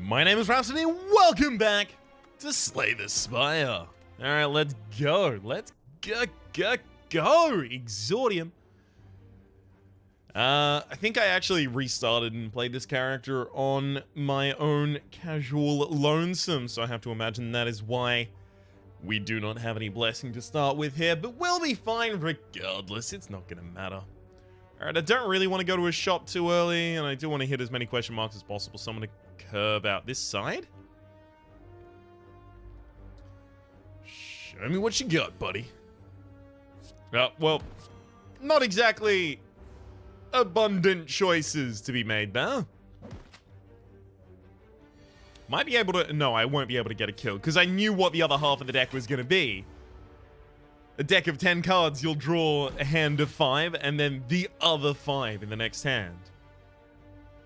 My name is Rhapsody, and welcome back to Slay the Spire. Alright, let's go. Let's go. Exordium. I think I actually restarted and played this character on my own casual lonesome, so I have to imagine that is why we do not have any blessing to start with here, but we'll be fine regardless. It's not gonna matter. Alright, I don't really want to go to a shop too early, and I do want to hit as many question marks as possible, so I'm going to curve out this side. Show me what you got, buddy. Well, not exactly abundant choices to be made there. Might be able to... No, I won't be able to get a kill, because I knew what the other half of the deck was going to be. A deck of 10 cards, you'll draw a hand of 5, and then the other 5 in the next hand.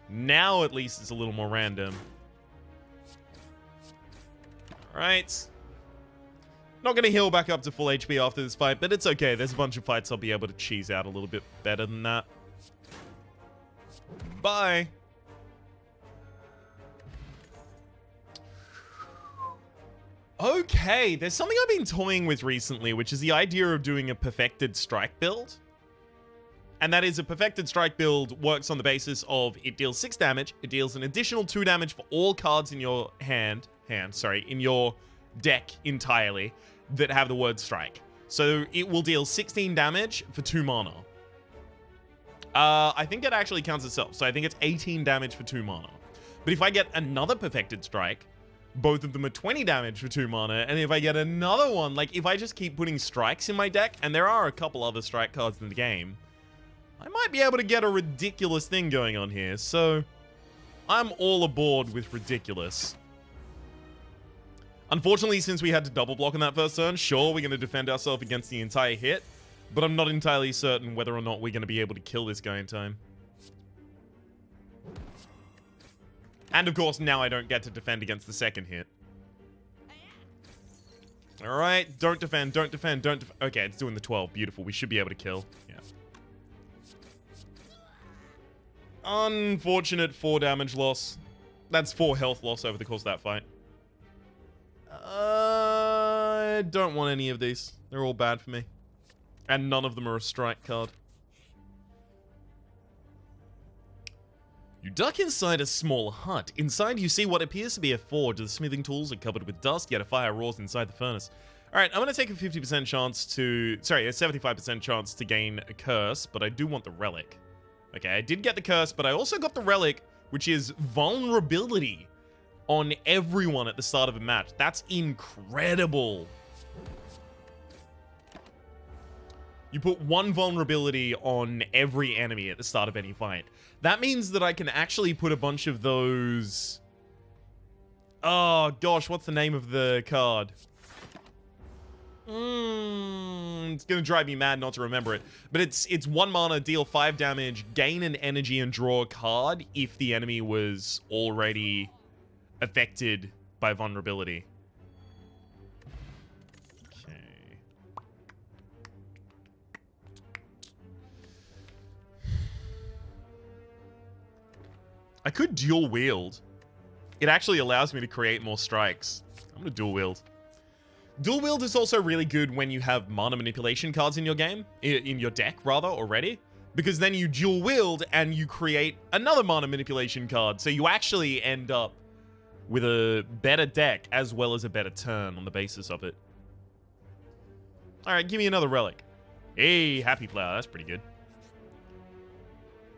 Now, at least, it's a little more random. Alright. Not going to heal back up to full HP after this fight, but it's okay. There's a bunch of fights I'll be able to cheese out a little bit better than that. Bye. Okay, there's something I've been toying with recently, which is the idea of doing a perfected strike build. And that is a perfected strike build works on the basis of it deals 6 damage, it deals an additional 2 damage for all cards in your in your deck entirely that have the word strike. So it will deal 16 damage for 2 mana. I think it actually counts itself, so I think it's 18 damage for 2 mana. But if I get another perfected strike, both of them are 20 damage for 2 mana, and if I get another one, like, if I just keep putting strikes in my deck, and there are a couple other strike cards in the game, I might be able to get a ridiculous thing going on here, so I'm all aboard with ridiculous. Unfortunately, since we had to double block on that first turn, sure, we're going to defend ourselves against the entire hit, but I'm not entirely certain whether or not we're going to be able to kill this guy in time. And of course, now I don't get to defend against the second hit. Alright, don't defend, don't defend, don't defend. Okay, it's doing the 12. Beautiful. We should be able to kill. Yeah. Unfortunate 4 damage loss. That's 4 health loss over the course of that fight. I don't want any of these. They're all bad for me. And none of them are a strike card. You duck inside a small hut. Inside, you see what appears to be a forge. The smithing tools are covered with dust, yet a fire roars inside the furnace. Alright, I'm going to take a 50% chance to... Sorry, a 75% chance to gain a curse, but I do want the relic. Okay, I did get the curse, but I also got the relic, which is vulnerability on everyone at the start of a match. That's incredible. You put 1 vulnerability on every enemy at the start of any fight. That means that I can actually put a bunch of those... Oh, gosh, what's the name of the card? It's gonna drive me mad not to remember it. But it's 1 mana, deal 5 damage, gain an energy, and draw a card if the enemy was already affected by vulnerability. I could dual wield. It actually allows me to create more strikes. I'm gonna dual wield. Dual wield is also really good when you have mana manipulation cards in your game, in your deck rather, already. Because then you dual wield and you create another mana manipulation card. So you actually end up with a better deck as well as a better turn on the basis of it. Alright, give me another relic. Hey, happy flower, that's pretty good.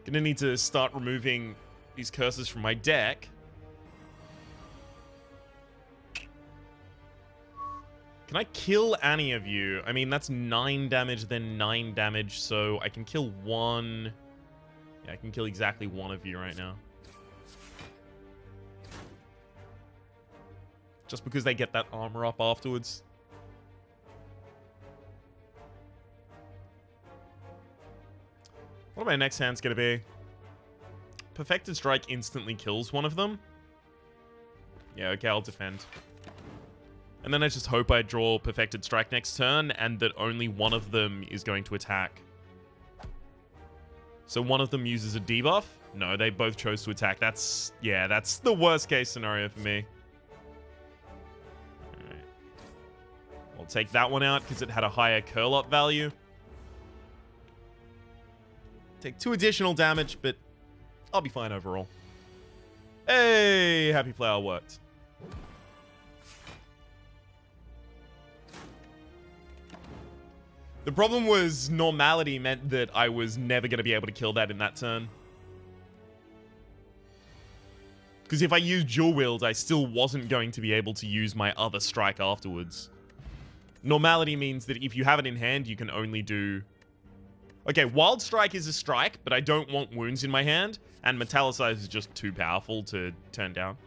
Gonna need to start removing these curses from my deck. Can I kill any of you? I mean, that's 9 damage, then 9 damage, so I can kill 1. Yeah, I can kill exactly 1 of you right now. Just because they get that armor up afterwards. What my next hand's gonna be? Perfected Strike instantly kills one of them. Yeah, okay, I'll defend. And then I just hope I draw Perfected Strike next turn, and that only one of them is going to attack. So one of them uses a debuff? No, they both chose to attack. That's the worst case scenario for me. Alright. I'll take that one out because it had a higher curl up value. Take 2 additional damage, but I'll be fine overall. Hey, Happy Flower worked. The problem was normality meant that I was never going to be able to kill that in that turn. Because if I used dual wield, I still wasn't going to be able to use my other strike afterwards. Normality means that if you have it in hand, you can only do... Okay, Wild Strike is a strike, but I don't want wounds in my hand, and Metallicize is just too powerful to turn down.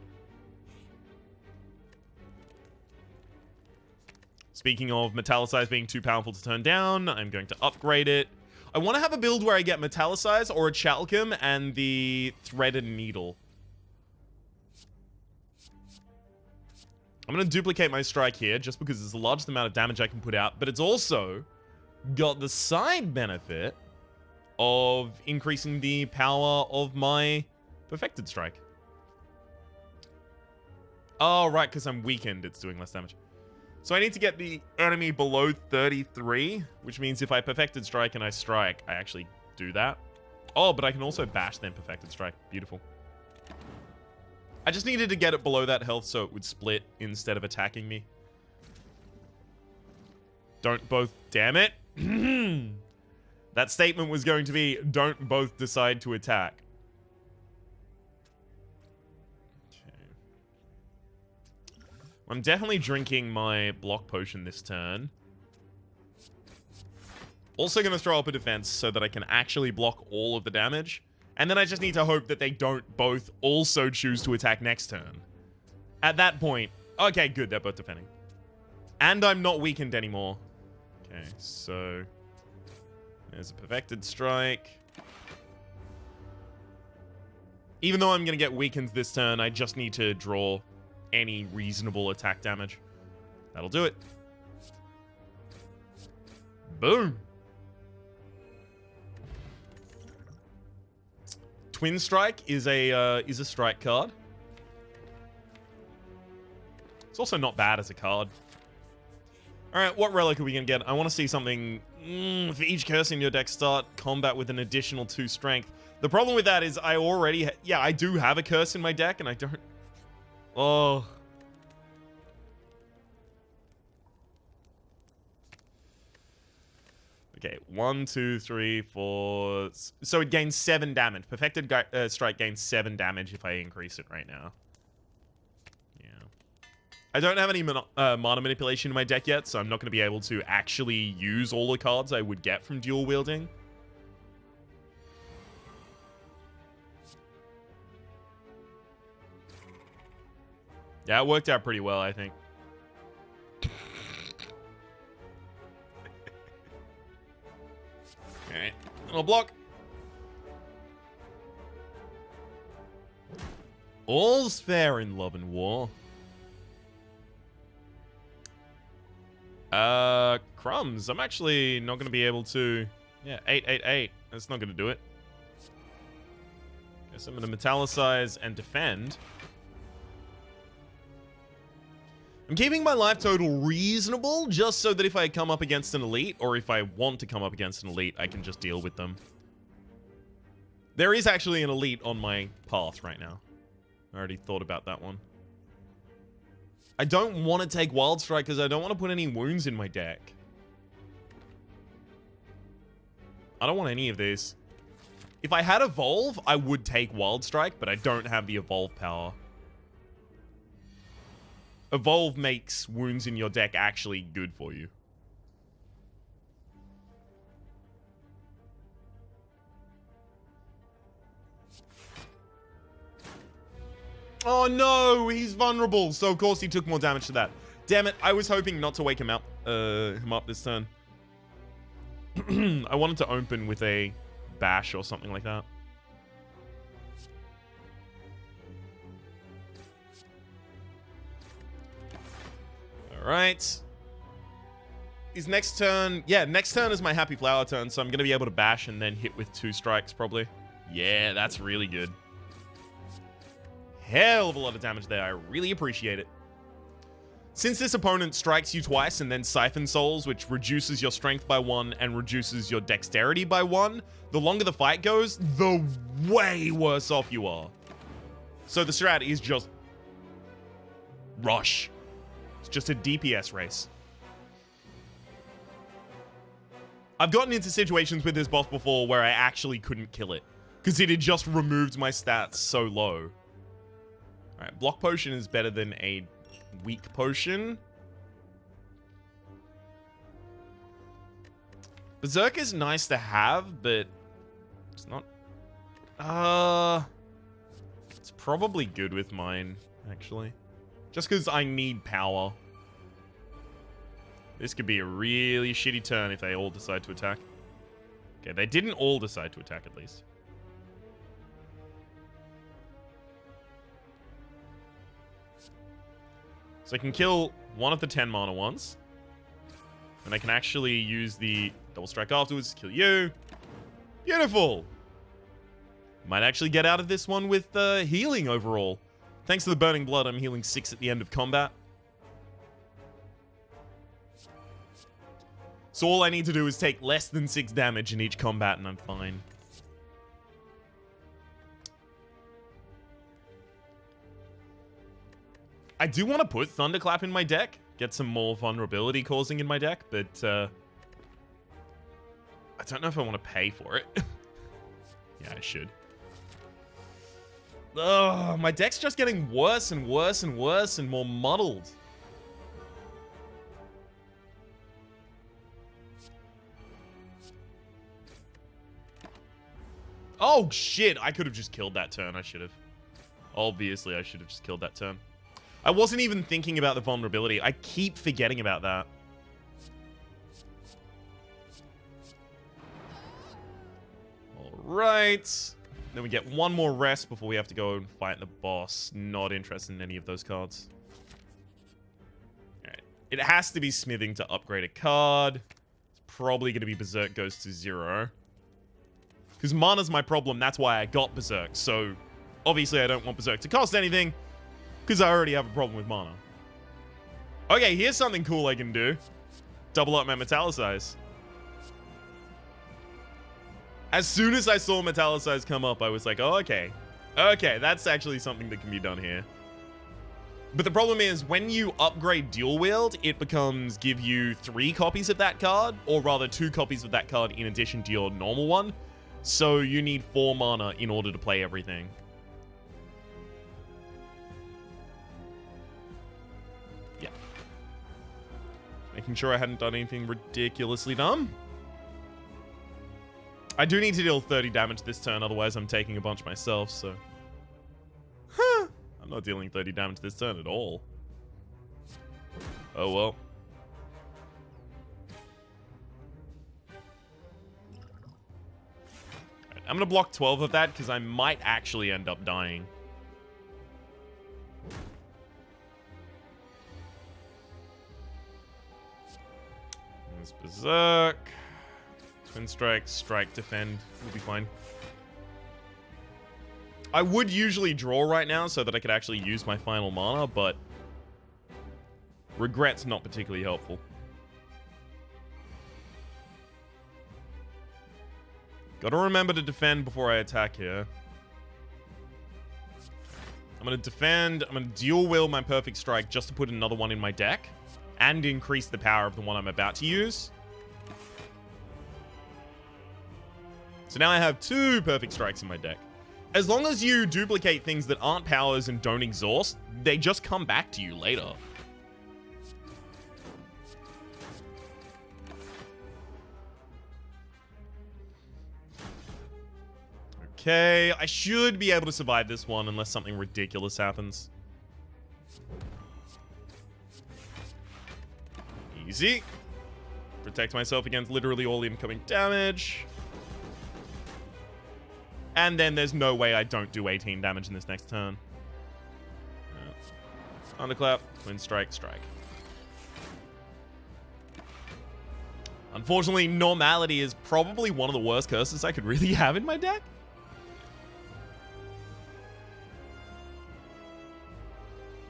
Speaking of Metallicize being too powerful to turn down, I'm going to upgrade it. I want to have a build where I get Metallicize or a Chalcum and the Threaded Needle. I'm going to duplicate my strike here just because there's the largest amount of damage I can put out, but it's also got the side benefit of increasing the power of my Perfected Strike. Oh, right, because I'm weakened, it's doing less damage. So I need to get the enemy below 33, which means if I Perfected Strike and I strike, I actually do that. Oh, but I can also bash then Perfected Strike. Beautiful. I just needed to get it below that health so it would split instead of attacking me. Don't both... Damn it. That statement was going to be, don't both decide to attack. I'm definitely drinking my block potion this turn. Also going to throw up a defense so that I can actually block all of the damage. And then I just need to hope that they don't both also choose to attack next turn. At that point... Okay, good, they're both defending. And I'm not weakened anymore. Okay, so... There's a Perfected Strike. Even though I'm going to get weakened this turn, I just need to draw any reasonable attack damage. That'll do it. Boom. Twin Strike is a strike card. It's also not bad as a card. Alright, what relic are we going to get? I want to see something... for each curse in your deck, start combat with an additional 2 strength. The problem with that is I already... Yeah, I do have a curse in my deck, and I don't... Oh. Okay, 1, 2, 3, 4... So it gains 7 damage. Perfected Strike gains 7 damage if I increase it right now. Yeah. I don't have any mana manipulation in my deck yet, so I'm not going to be able to actually use all the cards I would get from dual wielding. Yeah, it worked out pretty well, I think. Alright, little block. All's fair in love and war. Crumbs. I'm actually not going to be able to... Yeah, 888. That's not going to do it. Guess I'm going to Metallicize and defend. I'm keeping my life total reasonable, just so that if I come up against an elite, or if I want to come up against an elite, I can just deal with them. There is actually an elite on my path right now. I already thought about that one. I don't want to take Wild Strike because I don't want to put any wounds in my deck. I don't want any of these. If I had Evolve, I would take Wild Strike, but I don't have the Evolve power. Evolve makes wounds in your deck actually good for you. Oh no, he's vulnerable. So of course he took more damage to that. Damn it, I was hoping not to wake him up this turn. I wanted to open with a bash or something like that. Alright. Is next turn... Yeah, next turn is my Happy Flower turn, so I'm going to be able to bash and then hit with 2 strikes, probably. Yeah, that's really good. Hell of a lot of damage there. I really appreciate it. Since this opponent strikes you twice and then Siphon Souls, which reduces your strength by 1 and reduces your dexterity by 1, the longer the fight goes, the way worse off you are. So the strat is just... rush. It's just a DPS race. I've gotten into situations with this boss before where I actually couldn't kill it, because it had just removed my stats so low. Alright, Block Potion is better than a Weak Potion. Berserk is nice to have, but it's not... It's probably good with mine, actually. Just because I need power. This could be a really shitty turn if they all decide to attack. Okay, they didn't all decide to attack, at least. So I can kill one of the 10 mana ones. And I can actually use the double strike afterwards to kill you. Beautiful! Might actually get out of this one with healing overall. Thanks to the Burning Blood, I'm healing 6 at the end of combat. So all I need to do is take less than 6 damage in each combat and I'm fine. I do want to put Thunderclap in my deck. Get some more vulnerability causing in my deck, but I don't know if I want to pay for it. Yeah, I should. Ugh, my deck's just getting worse and worse and worse and more muddled. Oh, shit. I could have just killed that turn. I should have. Obviously, I should have just killed that turn. I wasn't even thinking about the vulnerability. I keep forgetting about that. Alright. Then we get one more rest before we have to go and fight the boss. Not interested in any of those cards. Alright. It has to be smithing to upgrade a card. It's probably going to be Berserk goes to 0. Because mana's my problem, that's why I got Berserk. So, obviously I don't want Berserk to cost anything. Because I already have a problem with mana. Okay, here's something cool I can do. Double up my Metallicize. As soon as I saw Metallicize come up, I was like, oh, okay. Okay, that's actually something that can be done here. But the problem is, when you upgrade Dual Wield, it becomes give you 3 copies of that card, or rather 2 copies of that card in addition to your normal one. So you need 4 mana in order to play everything. Yeah. Making sure I hadn't done anything ridiculously dumb. I do need to deal 30 damage this turn, otherwise I'm taking a bunch myself, so... Huh. I'm not dealing 30 damage this turn at all. Oh well. Right, I'm gonna block 12 of that, because I might actually end up dying. There's Berserk. Twin Strike, Strike, Defend. We'll be fine. I would usually draw right now so that I could actually use my final mana, but regret's not particularly helpful. Gotta remember to defend before I attack here. I'm gonna defend. I'm gonna dual wield my Perfect Strike just to put another one in my deck and increase the power of the one I'm about to use. So now I have 2 Perfect Strikes in my deck. As long as you duplicate things that aren't powers and don't exhaust, they just come back to you later. Okay, I should be able to survive this one unless something ridiculous happens. Easy. Protect myself against literally all incoming damage. And then there's no way I don't do 18 damage in this next turn. Thunderclap, Twin Strike, Strike. Unfortunately, Normality is probably one of the worst curses I could really have in my deck.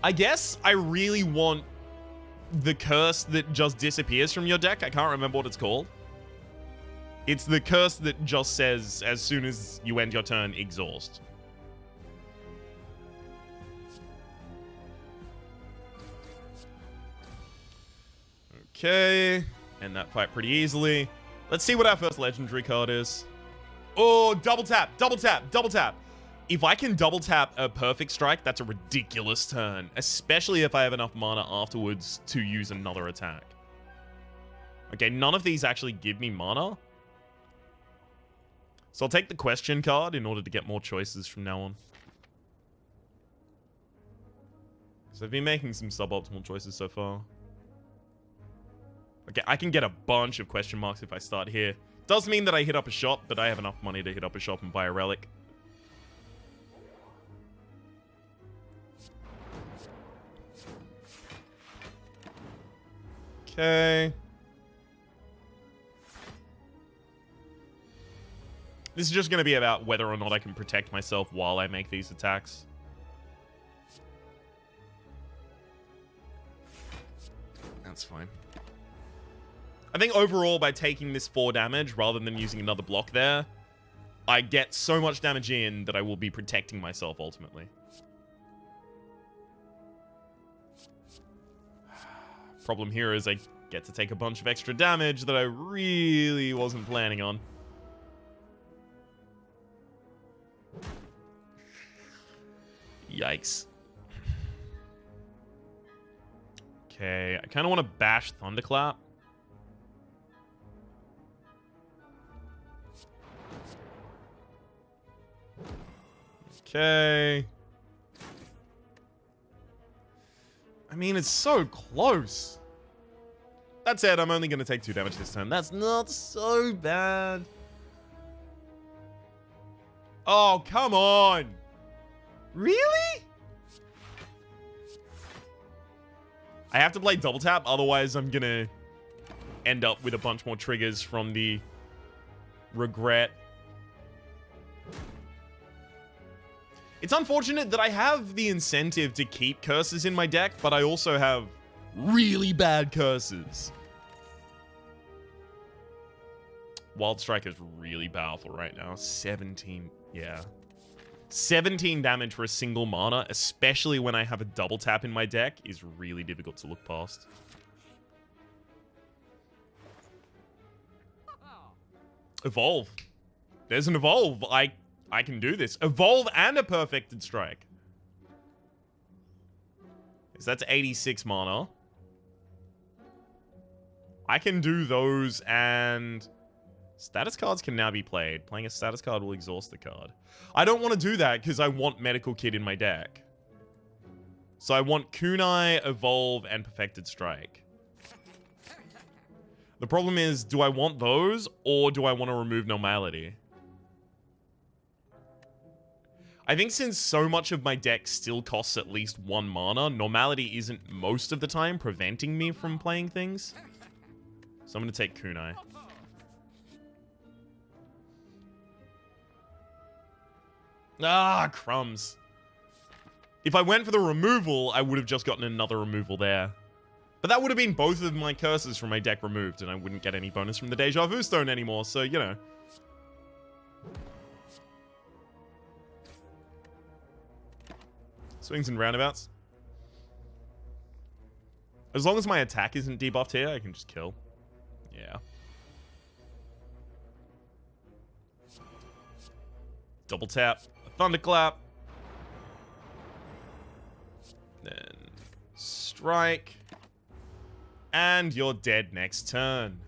I guess I really want the curse that just disappears from your deck. I can't remember what it's called. It's the curse that just says, as soon as you end your turn, exhaust. Okay. End that fight pretty easily. Let's see what our first legendary card is. Oh, double tap, double tap, double tap. If I can double tap a perfect strike, that's a ridiculous turn. Especially if I have enough mana afterwards to use another attack. Okay, none of these actually give me mana. So I'll take the question card in order to get more choices from now on. So I've been making some suboptimal choices so far. Okay, I can get a bunch of question marks if I start here. Does mean that I hit up a shop, but I have enough money to hit up a shop and buy a relic. Okay. This is just going to be about whether or not I can protect myself while I make these attacks. That's fine. I think overall, by taking this 4 damage rather than using another block there, I get so much damage in that I will be protecting myself ultimately. Problem here is I get to take a bunch of extra damage that I really wasn't planning on. Yikes. Okay, I kind of want to bash Thunderclap. Okay. I mean, it's so close. That said, I'm only going to take 2 damage this turn. That's not so bad. Oh, come on. Really? I have to play double tap, otherwise I'm going to end up with a bunch more triggers from the regret. It's unfortunate that I have the incentive to keep curses in my deck, but I also have really bad curses. Wild Strike is really powerful right now. 17, yeah. 17 damage for a single mana, especially when I have a double tap in my deck, is really difficult to look past. Evolve. There's an evolve. I can do this. Evolve and a perfected strike. So that's 86 mana. I can do those, and status cards can now be played. Playing a status card will exhaust the card. I don't want to do that because I want Medical Kit in my deck. So I want Kunai, Evolve, and Perfected Strike. The problem is, do I want those, or do I want to remove Normality? I think since so much of my deck still costs at least 1 mana, Normality isn't most of the time preventing me from playing things. So I'm going to take Kunai. Ah, crumbs. If I went for the removal, I would have just gotten another removal there. But that would have been both of my curses from my deck removed, and I wouldn't get any bonus from the Deja Vu Stone anymore, so, you know. Swings and roundabouts. As long as my attack isn't debuffed here, I can just kill. Yeah. Double tap. Thunderclap. Then strike. And you're dead next turn.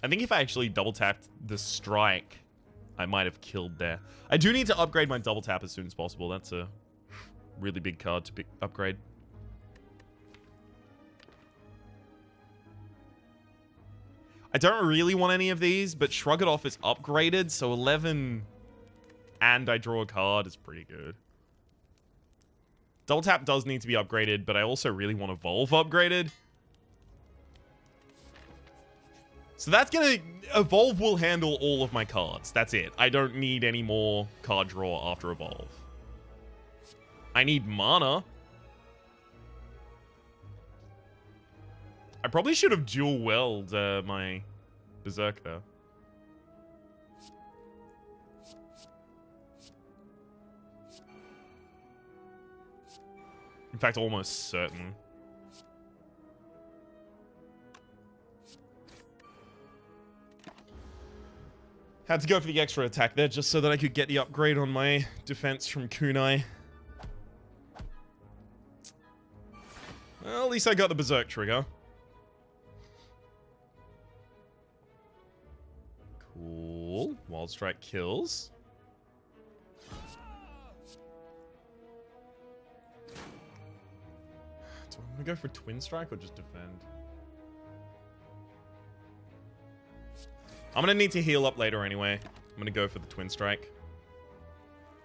I think if I actually double tapped the strike, I might have killed there. I do need to upgrade my double tap as soon as possible. That's a really big card to upgrade. I don't really want any of these, but Shrug It Off is upgraded, so 11 and I draw a card is pretty good. Double tap does need to be upgraded, but I also really want Evolve upgraded. So that's gonna... Evolve will handle all of my cards. That's it. I don't need any more card draw after Evolve. I need mana. I probably should have dual weld my Berserk there. In fact, almost certain. Had to go for the extra attack there just so that I could get the upgrade on my defense from Kunai. Well, at least I got the Berserk trigger. Cool. Wild Strike kills. Do I want to go for Twin Strike or just defend? I'm going to need to heal up later anyway. I'm going to go for the Twin Strike.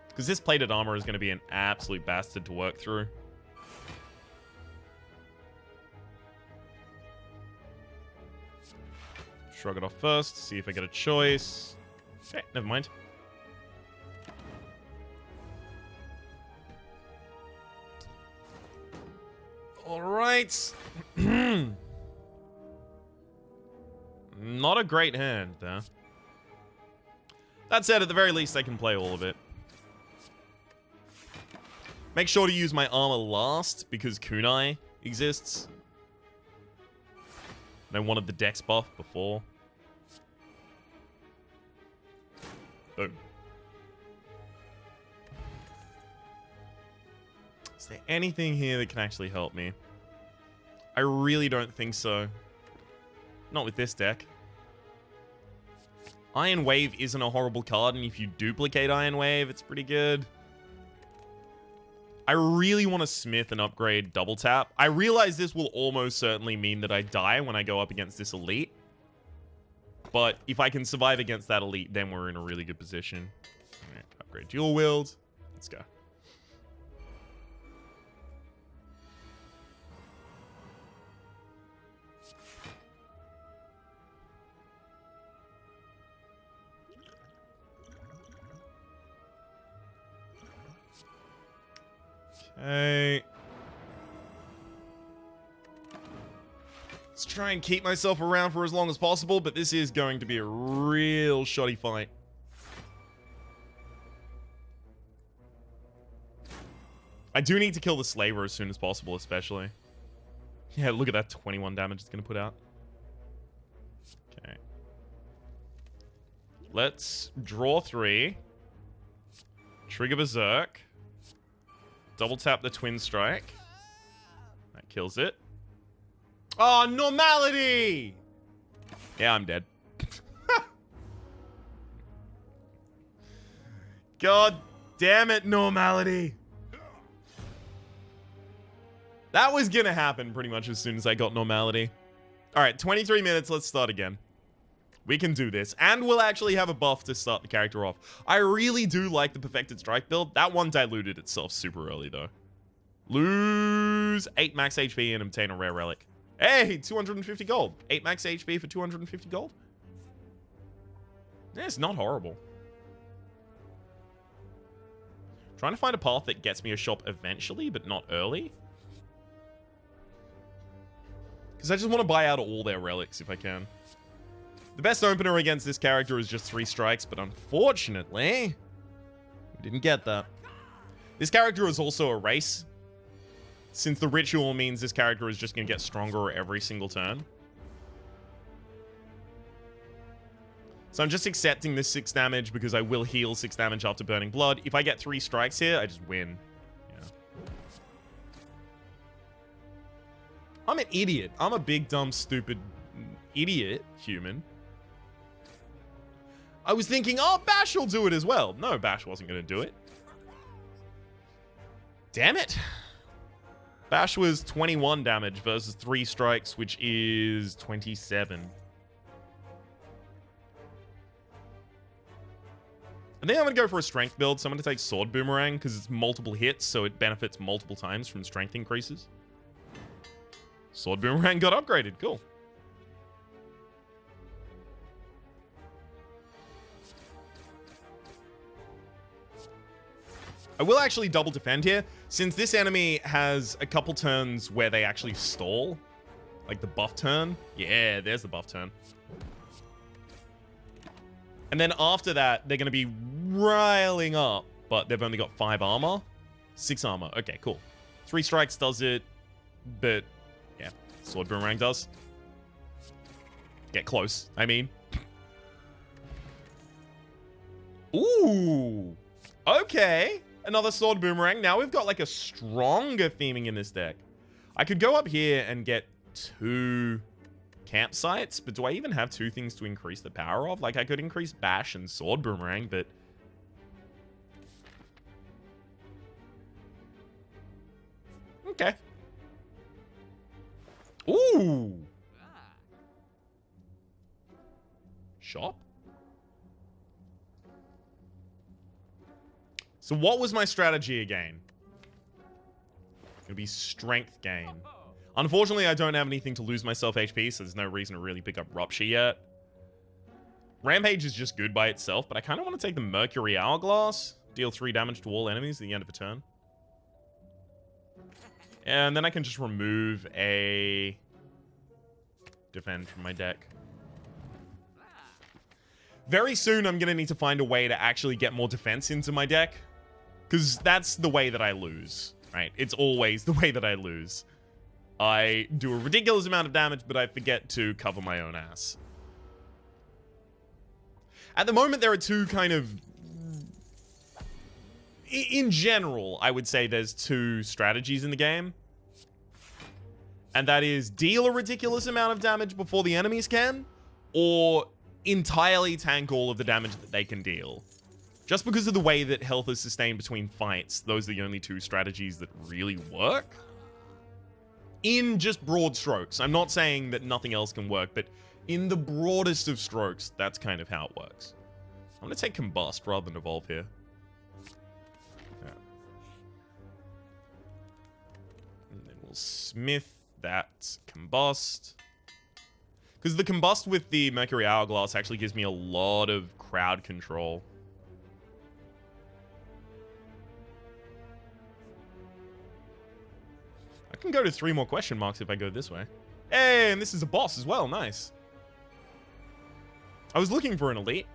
Because this plated armor is going to be an absolute bastard to work through. Shrug it off first, see if I get a choice. Okay, never mind. Alright. Not a great hand there. That said, at the very least, I can play all of it. Make sure to use my armor last, because Kunai exists. And I wanted the dex buff before. Boom. Is there anything here that can actually help me? I really don't think so. Not with this deck. Iron Wave isn't a horrible card, and if you duplicate Iron Wave, it's pretty good. I really want to smith and upgrade Double Tap. I realize this will almost certainly mean that I die when I go up against this elite. But if I can survive against that elite, then we're in a really good position. All right, upgrade Dual Wield. Let's go. Okay. Let's try and keep myself around for as long as possible, but this is going to be a real shoddy fight. I do need to kill the Slaver as soon as possible, especially. Yeah, look at that 21 damage it's going to put out. Okay. Let's draw 3. Trigger Berserk. Double tap the Twin Strike. That kills it. Oh, normality! Yeah, I'm dead. God damn it, normality. That was gonna happen pretty much as soon as I got normality. Alright, 23 minutes, let's start again. We can do this. And we'll actually have a buff to start the character off. I really do like the Perfected Strike build. That one diluted itself super early, though. Lose 8 max HP and obtain a rare relic. Hey, 250 gold. 8 max HP for 250 gold. Yeah, it's not horrible. Trying to find a path that gets me a shop eventually, but not early. Because I just want to buy out all their relics if I can. The best opener against this character is just 3 strikes, but unfortunately, we didn't get that. This character is also a race, since the ritual means this character is just going to get stronger every single turn. So I'm just accepting this 6 damage because I will heal 6 damage after burning blood. If I get 3 strikes here, I just win. Yeah. I'm an idiot. I'm a big, dumb, stupid idiot human. I was thinking, oh, Bash will do it as well. No, Bash wasn't going to do it. Damn it. Bash was 21 damage versus 3 strikes, which is 27. I think I'm going to go for a strength build, so I'm going to take Sword Boomerang, because it's multiple hits, so it benefits multiple times from strength increases. Sword Boomerang got upgraded. Cool. I will actually double defend here, since this enemy has a couple turns where they actually stall. Like the buff turn. Yeah, there's the buff turn. And then after that, they're going to be riling up, but they've only got 5 armor. 6 armor. Okay, cool. 3 strikes does it, but yeah, sword boomerang does. Get close, I mean. Ooh. Okay. Another sword boomerang. Now we've got like a stronger theming in this deck. I could go up here and get 2 campsites, but do I even have 2 things to increase the power of? Like, I could increase bash and sword boomerang, but... Okay. Ooh. Shop? So what was my strategy again? It'll be strength gain. Unfortunately, I don't have anything to lose myself HP, so there's no reason to really pick up Rhapsody yet. Rampage is just good by itself, but I kind of want to take the Mercury Hourglass. Deal 3 damage to all enemies at the end of a turn. And then I can just remove a defend from my deck. Very soon, I'm going to need to find a way to actually get more defense into my deck. Because that's the way that I lose, right? It's always the way that I lose. I do a ridiculous amount of damage, but I forget to cover my own ass. At the moment, there are 2 kind of... In general, I would say there's 2 strategies in the game. And that is deal a ridiculous amount of damage before the enemies can, or entirely tank all of the damage that they can deal. Just because of the way that health is sustained between fights, those are the only 2 strategies that really work. In just broad strokes. I'm not saying that nothing else can work, but in the broadest of strokes, that's kind of how it works. I'm going to take Combust rather than Evolve here. Yeah. And then we'll Smith that Combust. Because the Combust with the Mercury Hourglass actually gives me a lot of crowd control. I can go to 3 more question marks if I go this way. Hey, and this is a boss as well. Nice. I was looking for an elite.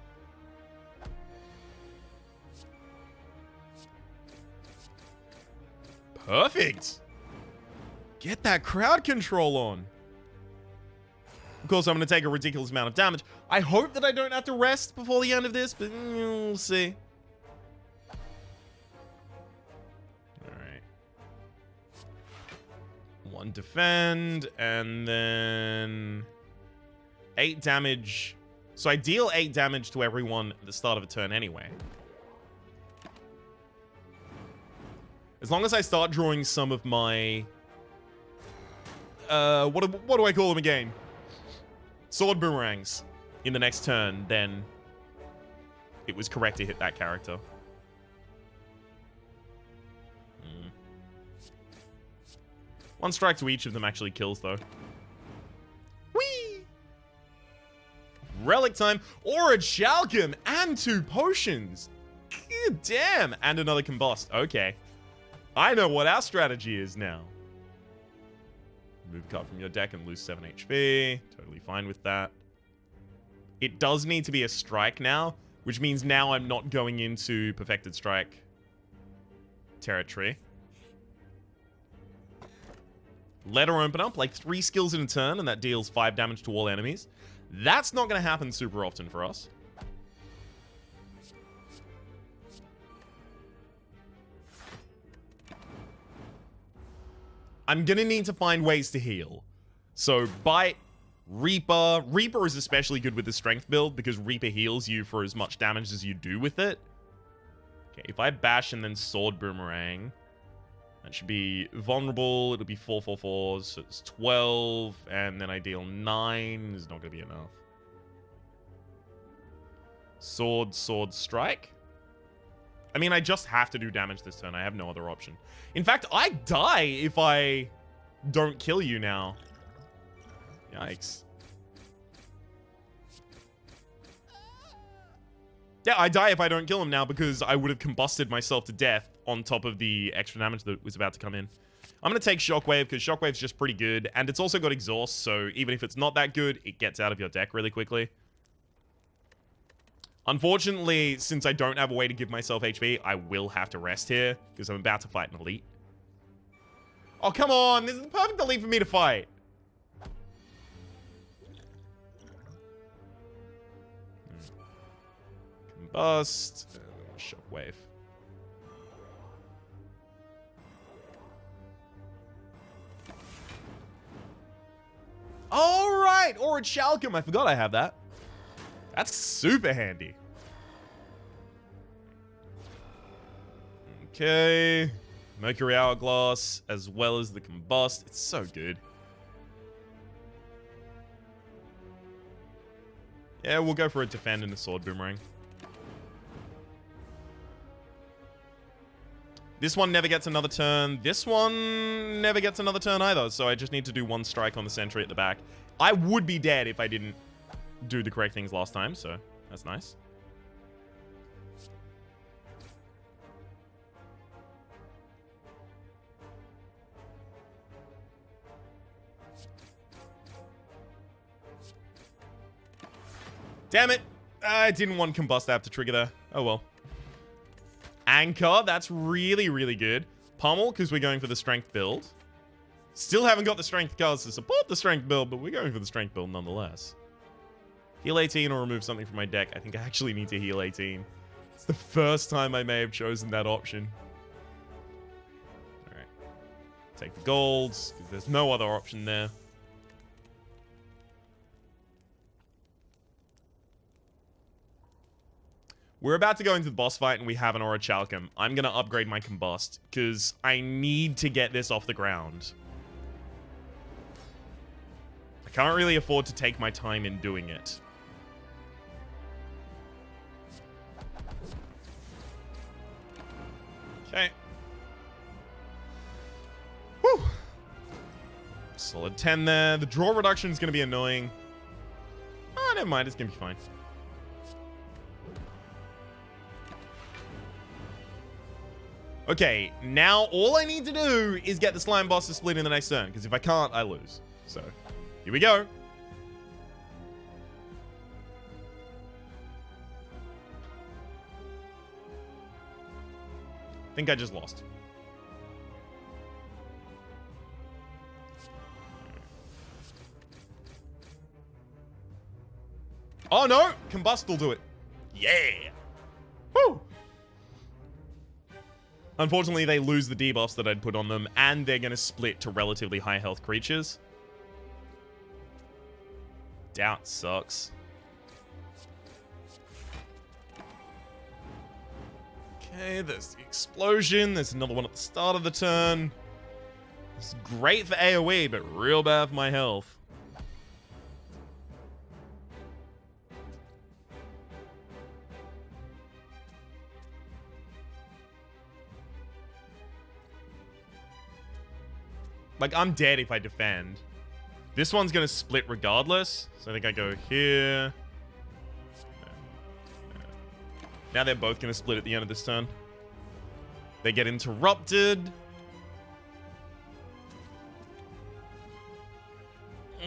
Perfect. Get that crowd control on. Of course, I'm going to take a ridiculous amount of damage. I hope that I don't have to rest before the end of this, but we'll see. Alright. 1 defend, and then 8 damage. So I deal 8 damage to everyone at the start of a turn anyway. As long as I start drawing some of my... what do I call them again? Sword boomerangs in the next turn, then it was correct to hit that character. 1 strike to each of them actually kills, though. Whee! Relic time, Aura Chalcum, and 2 potions. Good damn! And another Combust. Okay. I know what our strategy is now. Move a card from your deck and lose 7 HP. Totally fine with that. It does need to be a strike now, which means now I'm not going into Perfected Strike territory. Let her open up like 3 skills in a turn, and that deals 5 damage to all enemies. That's not going to happen super often for us. I'm going to need to find ways to heal. So, Bite, Reaper. Reaper is especially good with the Strength build, because Reaper heals you for as much damage as you do with it. Okay, if I bash and then Sword Boomerang, that should be vulnerable. It'll be 4/4/4s, so it's 12, and then I deal 9. Is not going to be enough. Sword, Strike. I mean, I just have to do damage this turn. I have no other option. In fact, I die if I don't kill you now. Yikes. Yeah, I die if I don't kill him now because I would have combusted myself to death on top of the extra damage that was about to come in. I'm going to take Shockwave because Shockwave's just pretty good. And it's also got Exhaust, so even if it's not that good, it gets out of your deck really quickly. Unfortunately, since I don't have a way to give myself HP, I will have to rest here because I'm about to fight an elite. Oh, come on. This is the perfect elite for me to fight. Combust. Shockwave. All right. Or a Chalcum. I forgot I have that. That's super handy. Okay. Mercury Hourglass, as well as the Combust. It's so good. Yeah, we'll go for a Defend and a Sword Boomerang. This one never gets another turn. This one never gets another turn either, so I just need to do one strike on the sentry at the back. I would be dead if I didn't do the correct things last time, so that's nice. Damn it! I didn't want Combust App to trigger there. Oh well. Anchor, that's really, really good. Pummel, because we're going for the Strength build. Still haven't got the Strength cards to support the Strength build, but we're going for the Strength build nonetheless. Heal 18 or remove something from my deck. I think I actually need to heal 18. It's the first time I may have chosen that option. Alright. Take the golds, because there's no other option there. We're about to go into the boss fight and we have an Orichalcum. I'm going to upgrade my Combust because I need to get this off the ground. I can't really afford to take my time in doing it. Okay. Whew. Solid 10 there. The draw reduction is going to be annoying. Oh, never mind. It's going to be fine. Okay, now all I need to do is get the slime boss to split in the next turn, because if I can't, I lose. So, here we go. I think I just lost. Oh no! Combust will do it. Yeah! Woo! Unfortunately, they lose the debuffs that I'd put on them, and they're going to split to relatively high health creatures. Doubt sucks. Okay, there's the explosion. There's another one at the start of the turn. It's great for AoE, but real bad for my health. Like, I'm dead if I defend. This one's going to split regardless. So I think I go here. Now they're both going to split at the end of this turn. They get interrupted.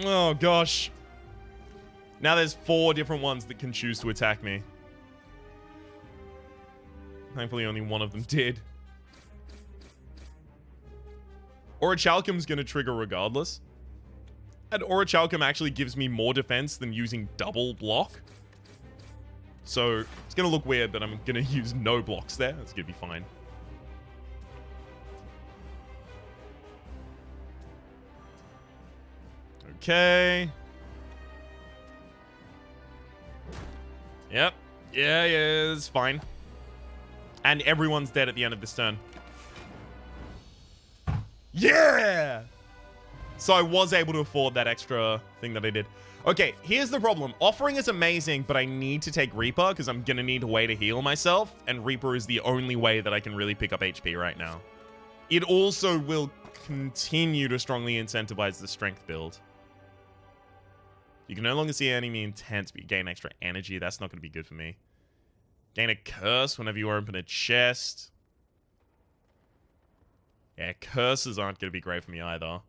Oh, gosh. Now there's 4 different ones that can choose to attack me. Thankfully, only one of them did. Orichalcum's going to trigger regardless. And Orichalcum actually gives me more defense than using double block. So, it's going to look weird that I'm going to use no blocks there. That's going to be fine. Okay. Yep. Yeah, it's fine. And everyone's dead at the end of this turn. Yeah! So I was able to afford that extra thing that I did. Okay, here's the problem. Offering is amazing, but I need to take Reaper because I'm going to need a way to heal myself. And Reaper is the only way that I can really pick up HP right now. It also will continue to strongly incentivize the Strength build. You can no longer see enemy intense, but you gain extra energy. That's not going to be good for me. Gain a curse whenever you open a chest. Yeah, curses aren't going to be great for me either.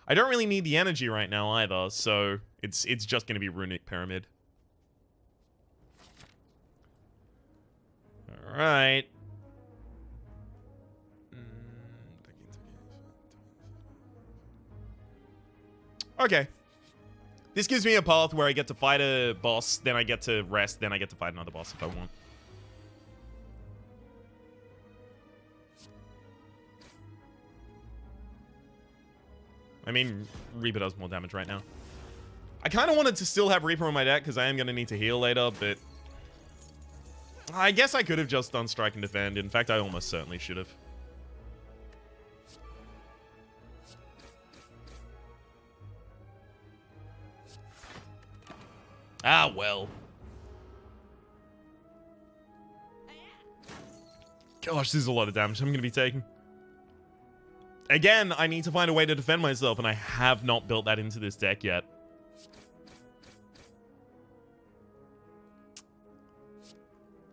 I don't really need the energy right now either, so it's just going to be Runic Pyramid. Alright. Okay. This gives me a path where I get to fight a boss, then I get to rest, then I get to fight another boss if I want. I mean, Reaper does more damage right now. I kind of wanted to still have Reaper on my deck because I am going to need to heal later, but I guess I could have just done Strike and Defend. In fact, I almost certainly should have. Ah, well. Gosh, this is a lot of damage I'm going to be taking. Again, I need to find a way to defend myself, and I have not built that into this deck yet.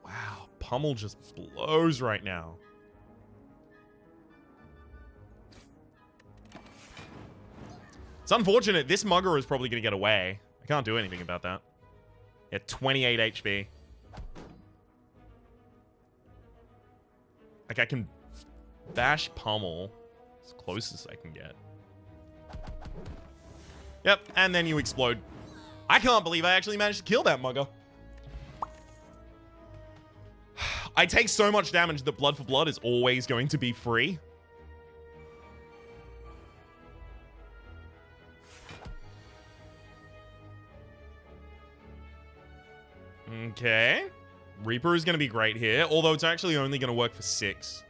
Wow, Pummel just blows right now. It's unfortunate. This Mugger is probably going to get away. I can't do anything about that. Yeah, 28 HP. Like, I can bash Pummel as close as I can get. Yep, and then you explode. I can't believe I actually managed to kill that Mugger. I take so much damage that Blood for Blood is always going to be free. Okay. Reaper is going to be great here, although it's actually only going to work for 6.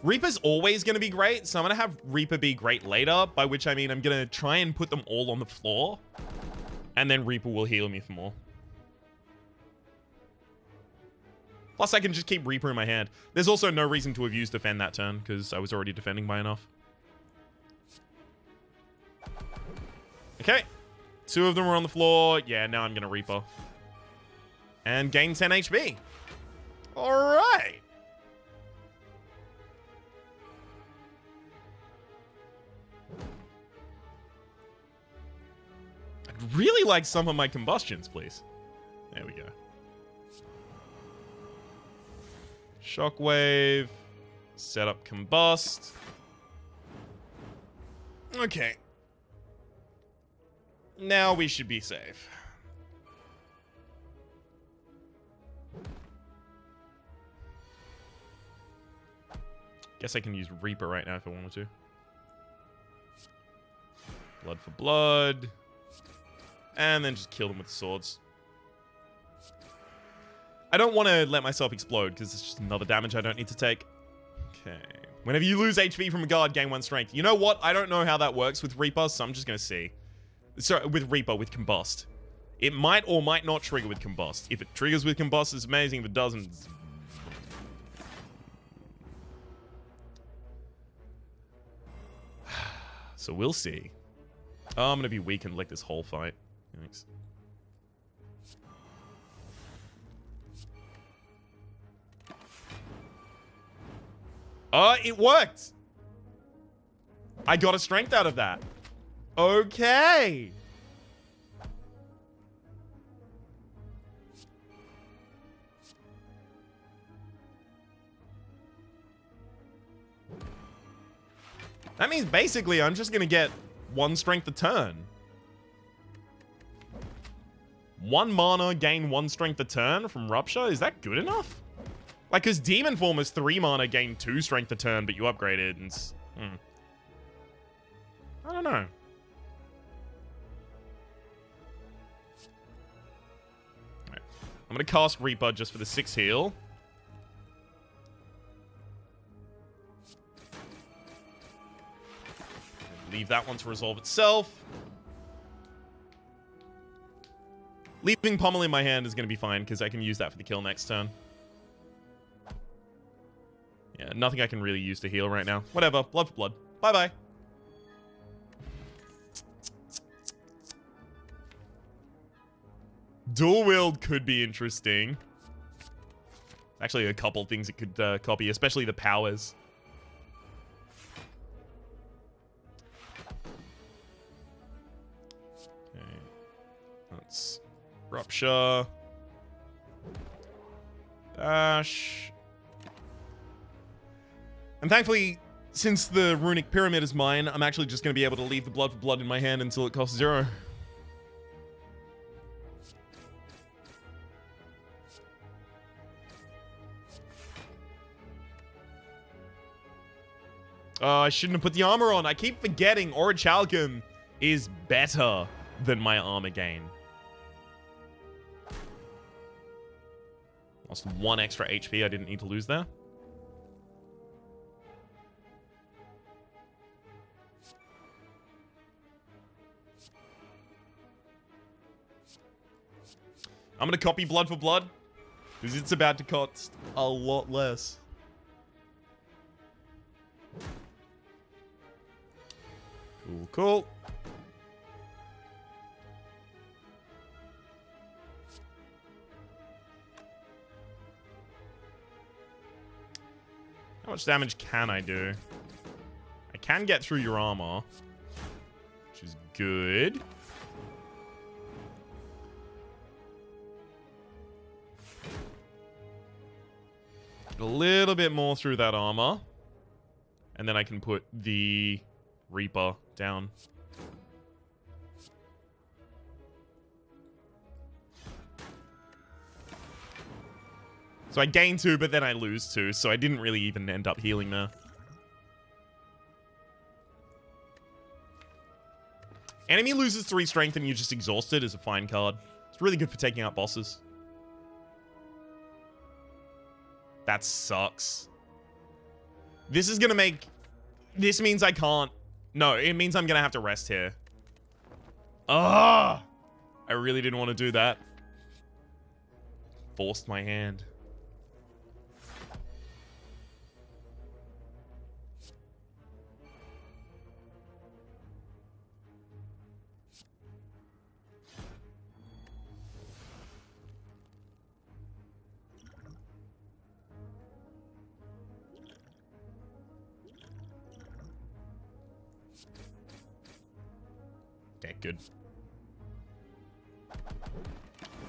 Reaper's always going to be great, so I'm going to have Reaper be great later, by which I mean I'm going to try and put them all on the floor, and then Reaper will heal me for more. Plus, I can just keep Reaper in my hand. There's also no reason to have used Defend that turn, because I was already defending by enough. Okay. 2 of them are on the floor. Yeah, now I'm going to Reaper. And gain 10 HP. Alright. I'd really like some of my combustions, please. There we go. Shockwave. Set up combust. Okay. Now we should be safe. Guess I can use Reaper right now if I wanted to. Blood for blood. And then just kill them with the swords. I don't want to let myself explode because it's just another damage I don't need to take. Okay. Whenever you lose HP from a guard, gain 1 strength. You know what? I don't know how that works with Reaper, so I'm just going to see. Sorry, with Reaper, with Combust. It might or might not trigger with Combust. If it triggers with Combust, it's amazing. If it doesn't... So we'll see. Oh, I'm going to be weakened like this whole fight. Thanks. Oh, it worked! I got a strength out of that. Okay. That means basically I'm just going to get 1 strength a turn. 1 mana, gain 1 strength a turn from Rupture? Is that good enough? Like, because Demon Form is 3 mana, gain 2 strength a turn, but you upgraded and... I don't know. Right. I'm going to cast Reaper just for the 6 heal. Leave that one to resolve itself. Leaving Pummel in my hand is going to be fine, because I can use that for the kill next turn. Yeah, nothing I can really use to heal right now. Whatever. Blood for blood. Bye-bye. Dual wield could be interesting. Actually, a couple things it could copy, especially the powers. Okay. Let's rupture. Dash. And thankfully, since the runic pyramid is mine, I'm actually just going to be able to leave the blood for blood in my hand until it costs 0. I shouldn't have put the armor on. I keep forgetting Orichalcum is better than my armor gain. Lost 1 extra HP I didn't need to lose there. I'm going to copy blood for blood, because it's about to cost a lot less. Cool, cool. How much damage can I do? I can get through your armor, which is good. A little bit more through that armor. And then I can put the Reaper down. So I gain 2, but then I lose 2. So I didn't really even end up healing there. Enemy loses 3 strength and you're just exhausted is a fine card. It's really good for taking out bosses. That sucks. This is gonna make... This means I can't... No, it means I'm gonna have to rest here. Ah! I really didn't want to do that. Forced my hand. Okay, good.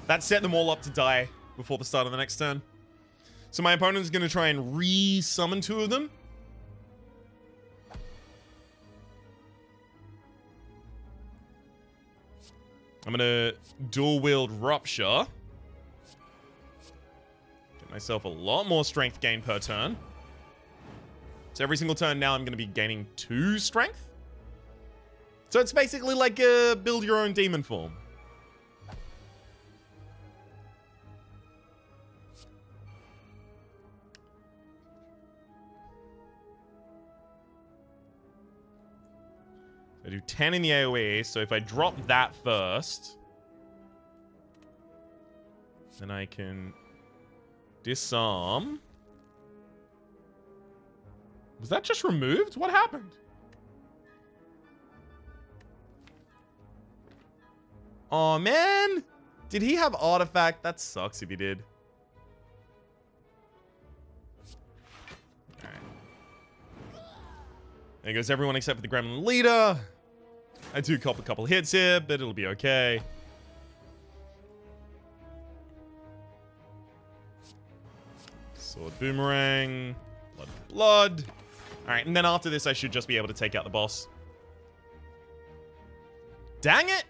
That set them all up to die before the start of the next turn. So my opponent's going to try and re-summon 2 of them. I'm going to dual-wield Rupture. Get myself a lot more strength gain per turn. So every single turn now I'm going to be gaining 2 strength. So it's basically like a build your own demon form. I do 10 in the AoE, so if I drop that first, then I can disarm. Was that just removed? What happened? Oh man! Did he have artifact? That sucks if he did. Alright. There goes everyone except for the Gremlin Leader. I do cop a couple hits here, but it'll be okay. Sword Boomerang. Blood for blood. Alright, and then after this I should just be able to take out the boss. Dang it!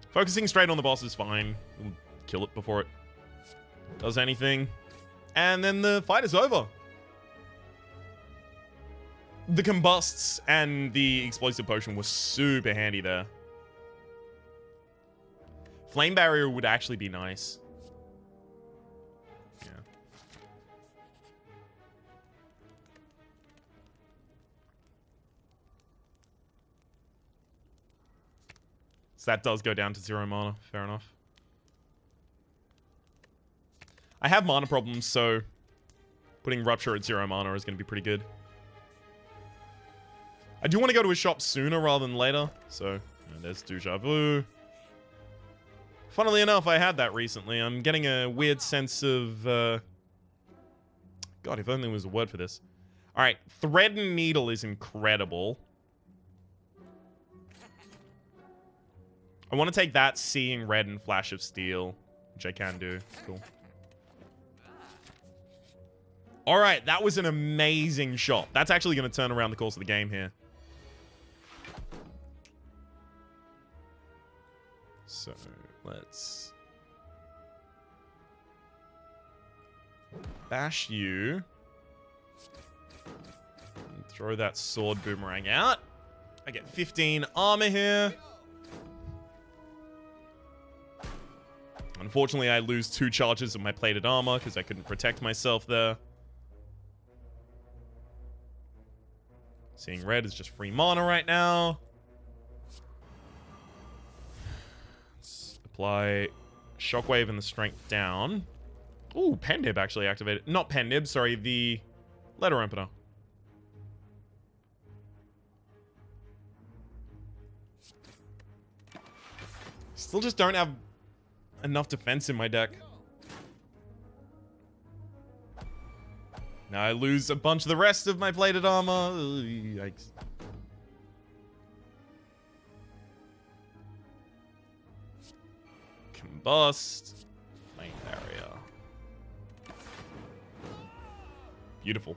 Focusing straight on the boss is fine. We'll kill it before it does anything. And then the fight is over. The combusts and the explosive potion were super handy there. Flame barrier would actually be nice. Yeah. So that does go down to 0 mana. Fair enough. I have mana problems, so putting Rupture at 0 mana is going to be pretty good. I do want to go to a shop sooner rather than later. So, there's Deja Vu. Funnily enough, I had that recently. I'm getting a weird sense of... God, if only there was a word for this. Alright, Thread and Needle is incredible. I want to take that, Seeing Red, and Flash of Steel, which I can do. Cool. Alright, that was an amazing shot. That's actually going to turn around the course of the game here. So, let's... bash you. And throw that sword boomerang out. I get 15 armor here. Unfortunately, I lose 2 charges of my plated armor because I couldn't protect myself there. Seeing Red is just free mana right now. Let's apply Shockwave and the Strength down. Ooh, Pen Nib actually activated. Not Pen Nib, sorry, the Letter Opener. Still just don't have enough defense in my deck. Now I lose a bunch of the rest of my plated armor. Ugh, yikes. Combust. Flame Barrier. Beautiful.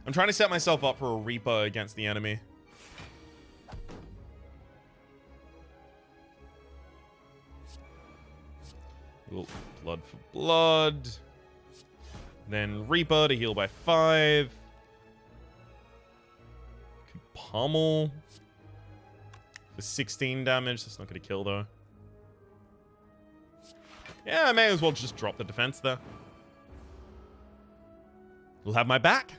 I'm trying to set myself up for a Reaper against the enemy. Blood for blood. Then Reaper to heal by 5. Could pummel for 16 damage. That's not going to kill, though. Yeah, I may as well just drop the defense there. You'll have my back.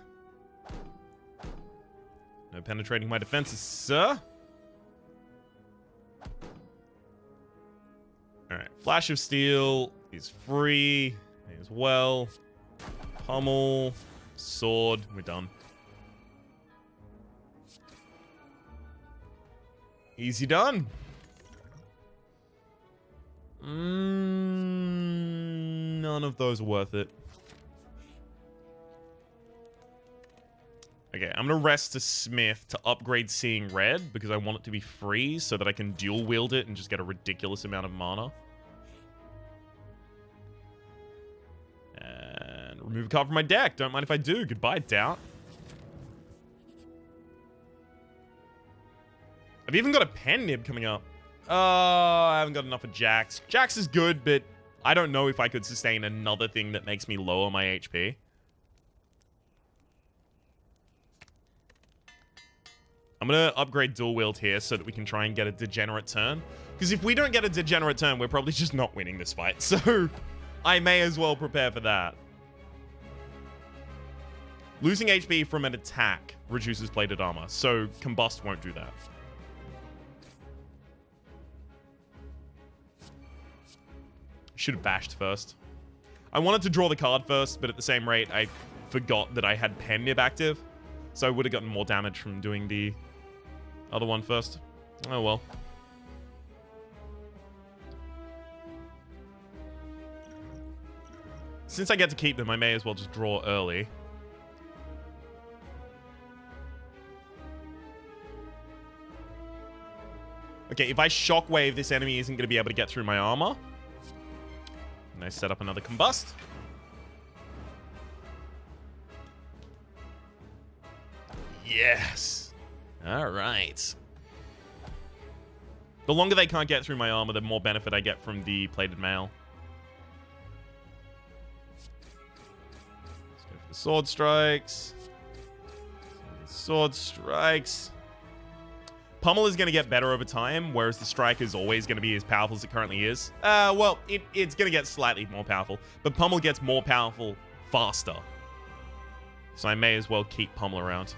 No penetrating my defenses, sir. Alright, Flash of Steel is free as well. Pummel, sword, we're done. Easy done. None of those are worth it. Okay, I'm gonna rest to Smith to upgrade Seeing Red because I want it to be free so that I can dual wield it and just get a ridiculous amount of mana. And remove a card from my deck. Don't mind if I do. Goodbye, Doubt. I've even got a Pen Nib coming up. I haven't got enough of Jax. Jax is good, but I don't know if I could sustain another thing that makes me lower my HP. I'm going to upgrade dual wield here so that we can try and get a degenerate turn. Because if we don't get a degenerate turn, we're probably just not winning this fight. So I may as well prepare for that. Losing HP from an attack reduces plated armor, so Combust won't do that. Should have bashed first. I wanted to draw the card first, but at the same rate, I forgot that I had Pen Nib active. So I would have gotten more damage from doing the other one first. Oh well. Since I get to keep them, I may as well just draw early. Okay, if I Shockwave, this enemy isn't going to be able to get through my armor. And I set up another Combust. Yes. All right. The longer they can't get through my armor, the more benefit I get from the plated mail. Let's go for the sword strikes. Sword strikes. Pummel is going to get better over time, whereas the strike is always going to be as powerful as it currently is. Well, it's going to get slightly more powerful, but Pummel gets more powerful faster. So I may as well keep Pummel around.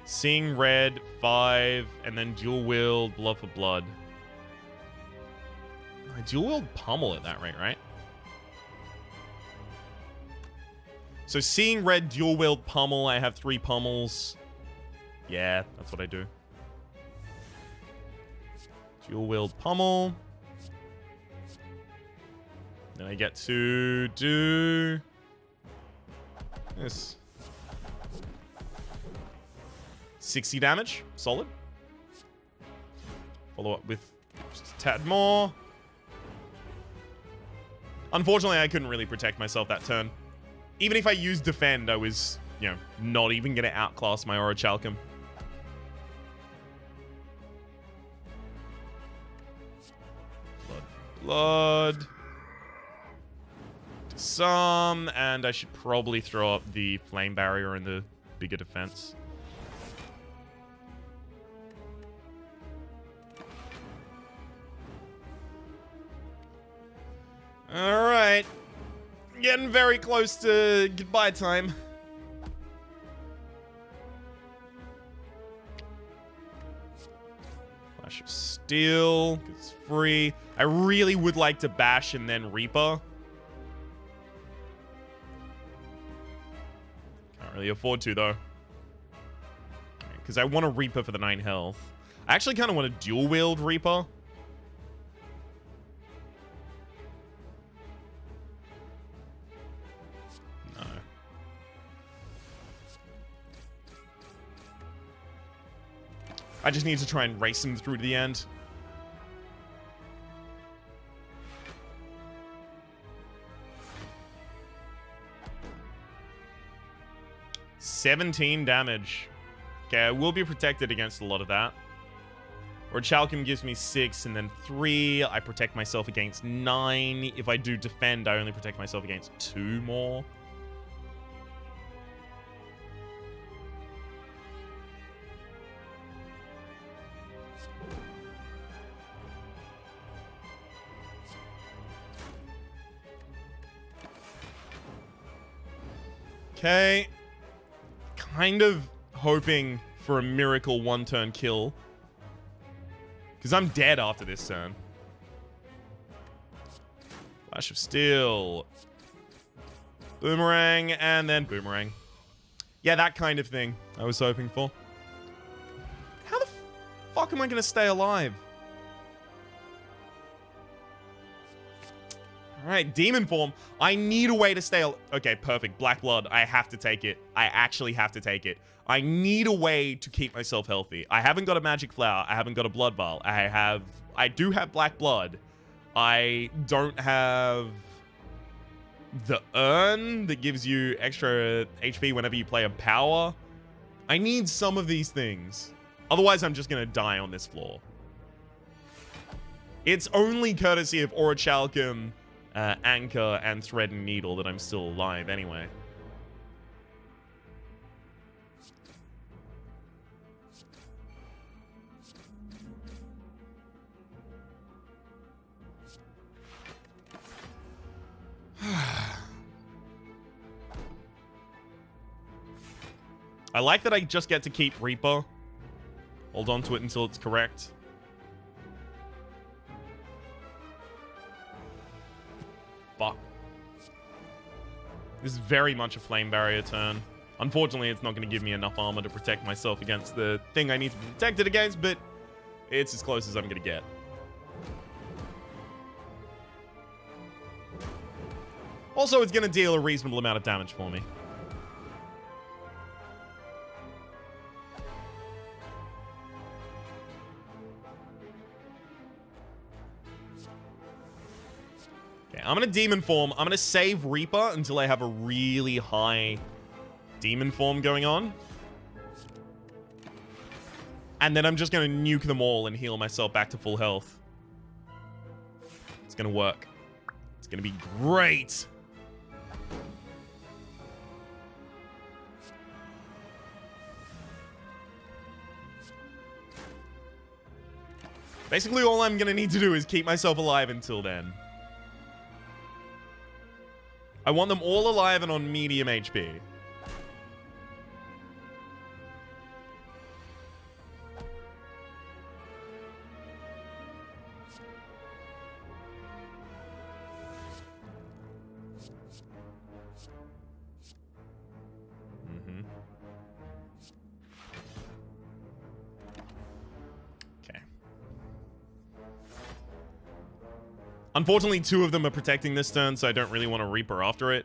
Seeing Red, 5, and then dual wield, Blood for Blood. I dual wield Pummel at that rate, right? So So seeing red dual wield pummel, I have 3 pummels. Yeah, that's what I do. Dual wield pummel. Then I get to do this. 60 damage, solid. Follow up with just a tad more. Unfortunately, I couldn't really protect myself that turn. Even if I used defend, I was, you know, not even going to outclass my Orichalcum. Blood. Some, and I should probably throw up the flame barrier in the bigger defense. Alright. Getting very close to goodbye time. Flash of Steel, it's free. I really would like to bash and then Reaper. Can't really afford to, though. Because I want a Reaper for the 9 health. I actually kind of want to dual wield Reaper. No. I just need to try and race him through to the end. $17 damage. Okay, I will be protected against a lot of that. Orichalcum gives me 6 and then 3. I protect myself against 9. If I do defend, I only protect myself against 2 more. Okay. Kind of hoping for a miracle 1-turn kill. Because I'm dead after this turn. Flash of Steel. Boomerang, and then Boomerang. Yeah, that kind of thing I was hoping for. How the fuck am I going to stay alive? Alright, Demon Form. I need a way to stay alive. Okay, perfect. Black Blood. I have to take it. I actually have to take it. I need a way to keep myself healthy. I haven't got a Magic Flower. I haven't got a Blood Vial. I do have Black Blood. I don't have the urn that gives you extra HP whenever you play a power. I need some of these things. Otherwise, I'm just going to die on this floor. It's only courtesy of Orichalcum, Anchor, and Thread and Needle that I'm still alive anyway. I like that I just get to keep Reaper. Hold on to it until it's correct. Fuck. This is very much a flame barrier turn. Unfortunately, it's not going to give me enough armor to protect myself against the thing I need to be protected against, but it's as close as I'm going to get. Also, it's going to deal a reasonable amount of damage for me. Okay, I'm going to Demon Form. I'm going to save Reaper until I have a really high Demon Form going on. And then I'm just going to nuke them all and heal myself back to full health. It's going to work. It's going to be great. Basically, all I'm going to need to do is keep myself alive until then. I want them all alive and on medium HP. Unfortunately, 2 of them are protecting this turn, so I don't really want to Reaper after it.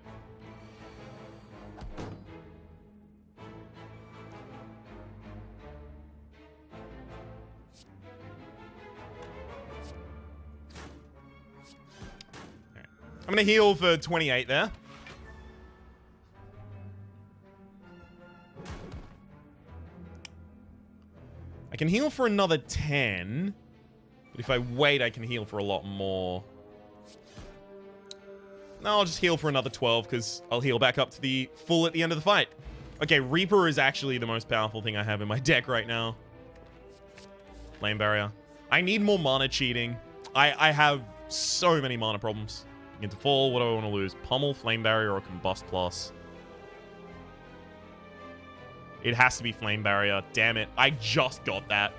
Right. I'm going to heal for 28 there. I can heal for another 10. But if I wait, I can heal for a lot more. No, I'll just heal for another 12, because I'll heal back up to the full at the end of the fight. Okay, Reaper is actually the most powerful thing I have in my deck right now. Flame Barrier. I need more mana cheating. I have so many mana problems. Into fall, what do I want to lose? Pummel, Flame Barrier, or Combust Plus? It has to be Flame Barrier. Damn it. I just got that.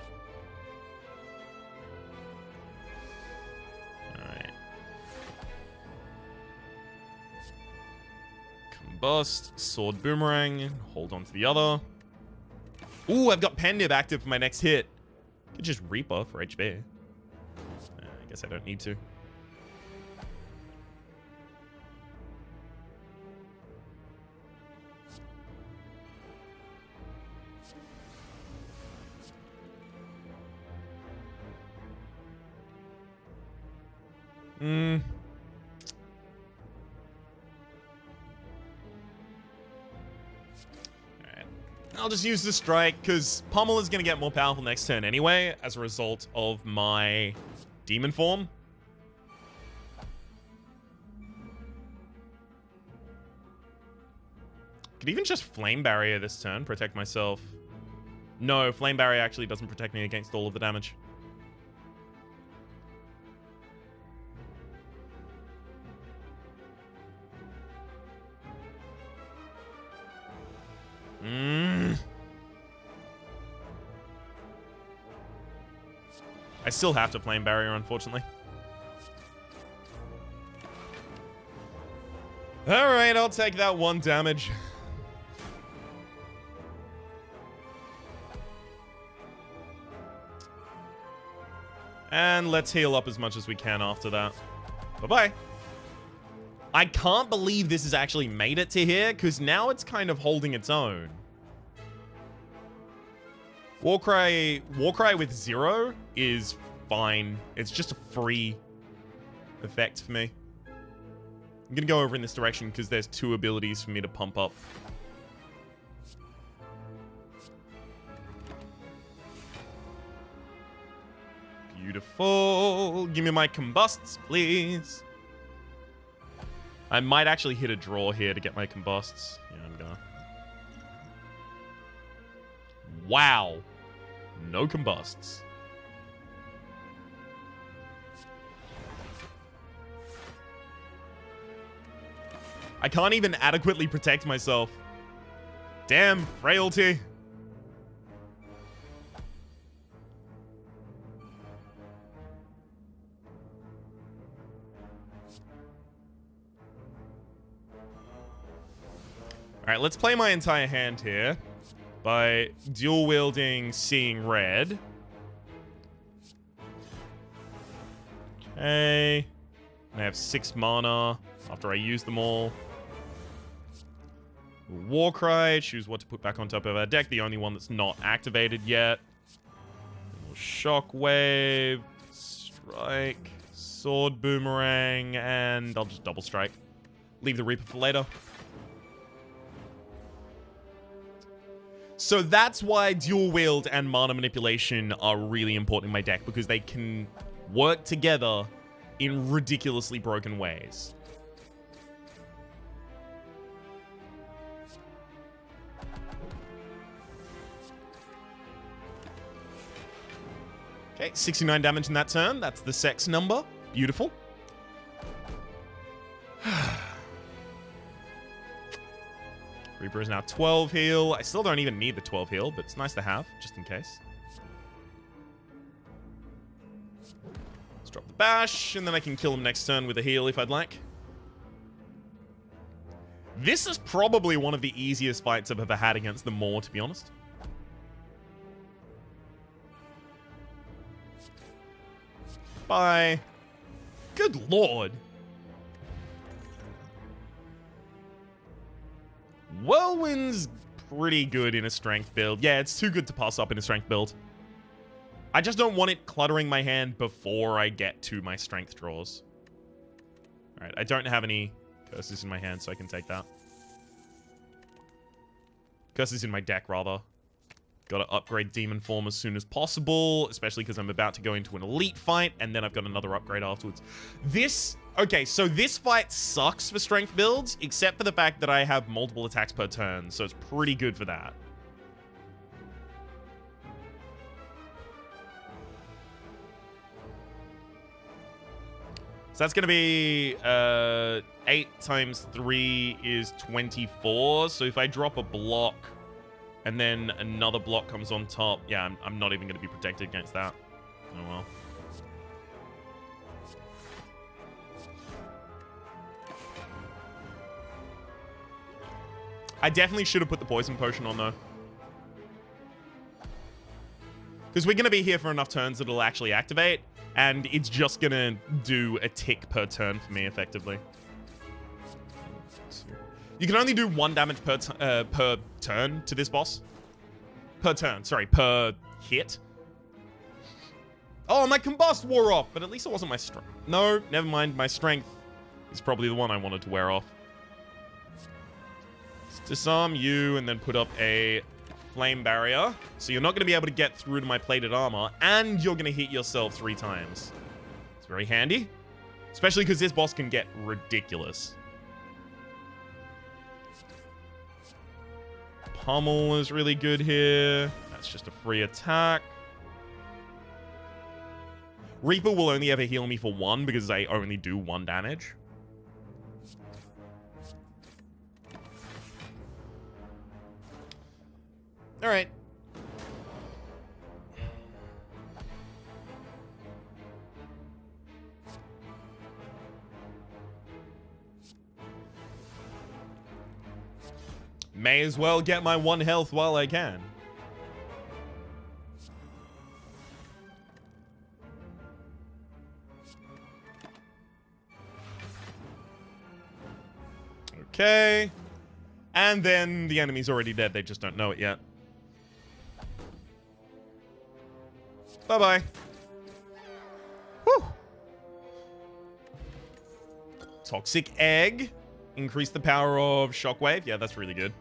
Combust, Sword Boomerang, hold on to the other. Ooh, I've got Pendiv active for my next hit. Could just Reaper for HP. I guess I don't need to. I'll just use the strike, because Pummel is going to get more powerful next turn anyway, as a result of my demon form. Could even just Flame Barrier this turn, protect myself. No, Flame Barrier actually doesn't protect me against all of the damage. I still have to Flame Barrier, unfortunately. Alright, I'll take that 1 damage. And let's heal up as much as we can after that. Bye-bye. I can't believe this has actually made it to here, because now it's kind of holding its own. Warcry with 0 is fine. It's just a free effect for me. I'm gonna go over in this direction because there's 2 abilities for me to pump up. Beautiful. Give me my combusts, please. I might actually hit a draw here to get my combusts. Yeah, I'm gonna. Wow. No combusts. I can't even adequately protect myself. Damn frailty. Alright, let's play my entire hand here by dual wielding Seeing Red. Okay. I have 6 mana after I use them all. Warcry, choose what to put back on top of our deck, the only one that's not activated yet. Shockwave, Strike, Sword Boomerang, and I'll just double strike. Leave the Reaper for later. So that's why dual wield and mana manipulation are really important in my deck, because they can work together in ridiculously broken ways. Okay, 69 damage in that turn. That's the sex number. Beautiful. Reaper is now 12 heal. I still don't even need the 12 heal, but it's nice to have, just in case. Let's drop the bash, and then I can kill him next turn with a heal if I'd like. This is probably one of the easiest fights I've ever had against the Maw, to be honest. Bye. Good lord. Whirlwind's pretty good in a strength build. Yeah, it's too good to pass up in a strength build. I just don't want it cluttering my hand before I get to my strength draws. Alright, I don't have any curses in my hand, so I can take that. Curses in my deck, rather. Gotta upgrade Demon Form as soon as possible, especially because I'm about to go into an elite fight, and then I've got another upgrade afterwards. Okay, so this fight sucks for strength builds, except for the fact that I have multiple attacks per turn, so it's pretty good for that. So that's going to be 8 times 3 is 24. So if I drop a block and then another block comes on top, yeah, I'm not even going to be protected against that. Oh well. I definitely should have put the poison potion on though. Because we're going to be here for enough turns that it'll actually activate. And it's just going to do a tick per turn for me, effectively. You can only do 1 damage per turn to this boss. Per turn, sorry, per hit. Oh, my combust wore off, but at least it wasn't my strength. No, never mind. My strength is probably the one I wanted to wear off. Let's disarm you and then put up a flame barrier, so you're not going to be able to get through to my plated armor, and you're going to hit yourself 3 times. It's very handy, especially because this boss can get ridiculous. Pummel is really good here. That's just a free attack. Reaper will only ever heal me for 1 because they only do 1 damage. All right. May as well get my 1 health while I can. Okay. And then the enemy's already dead. They just don't know it yet. Bye-bye. Whew. Toxic Egg. Increase the power of Shockwave. Yeah, that's really good.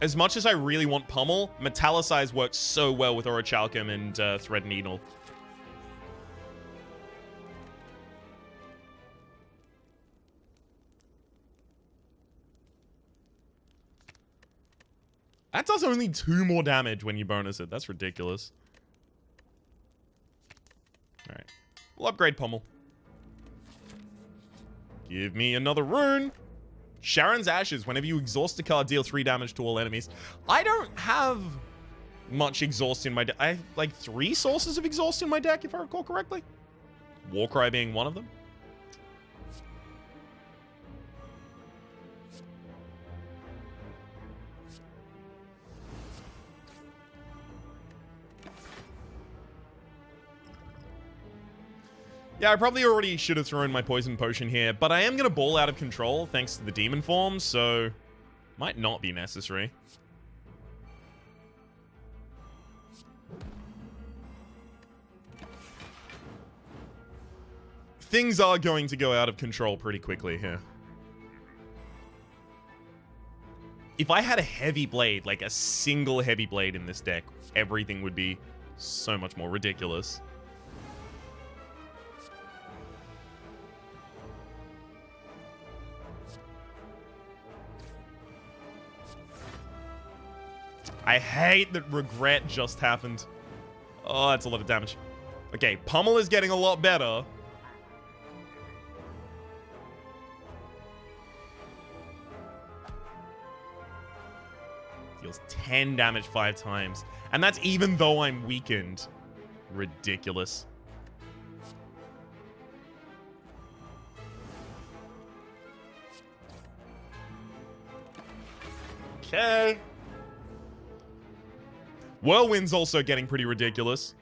As much as I really want Pummel, Metallicize works so well with Orichalcum and Thread Needle. That does only 2 more damage when you bonus it. That's ridiculous. Alright. We'll upgrade Pummel. Give me another rune. Sharon's Ashes. Whenever you exhaust a card, deal 3 damage to all enemies. I don't have much exhaust in my deck. I have like 3 sources of exhaust in my deck, if I recall correctly. Warcry being one of them. Yeah, I probably already should have thrown my poison potion here, but I am going to ball out of control thanks to the demon form, so might not be necessary. Things are going to go out of control pretty quickly here. If I had a heavy blade, like a single heavy blade in this deck, everything would be so much more ridiculous. I hate that regret just happened. Oh, that's a lot of damage. Okay, Pummel is getting a lot better. Deals 10 damage 5 times. And that's even though I'm weakened. Ridiculous. Okay. Whirlwind's also getting pretty ridiculous.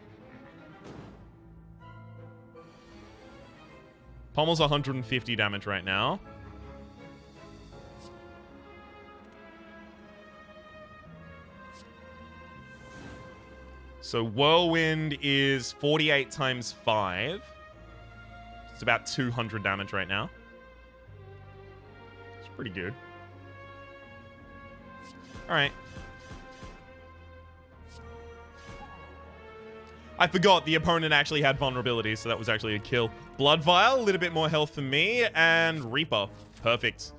Pommel's 150 damage right now. So Whirlwind is 48 times 5. It's about 200 damage right now. It's pretty good. Alright. I forgot the opponent actually had vulnerability, so that was actually a kill. Blood Vial, a little bit more health for me, and Reaper. Perfect.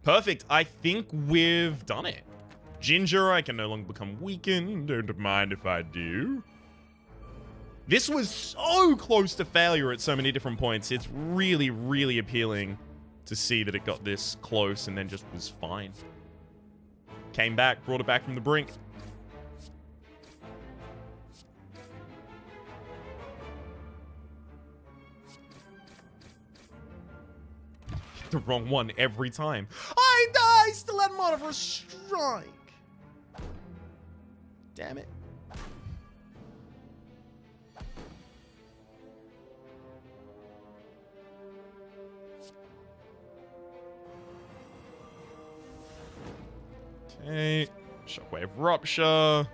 Perfect. I think we've done it. Ginger, I can no longer become weakened. Don't mind if I do. This was so close to failure at so many different points. It's really, really appealing to see that it got this close and then just was fine. Came back, brought it back from the brink. The wrong one every time. I still had mono for a strike. Damn it. Okay. Shockwave Rupture.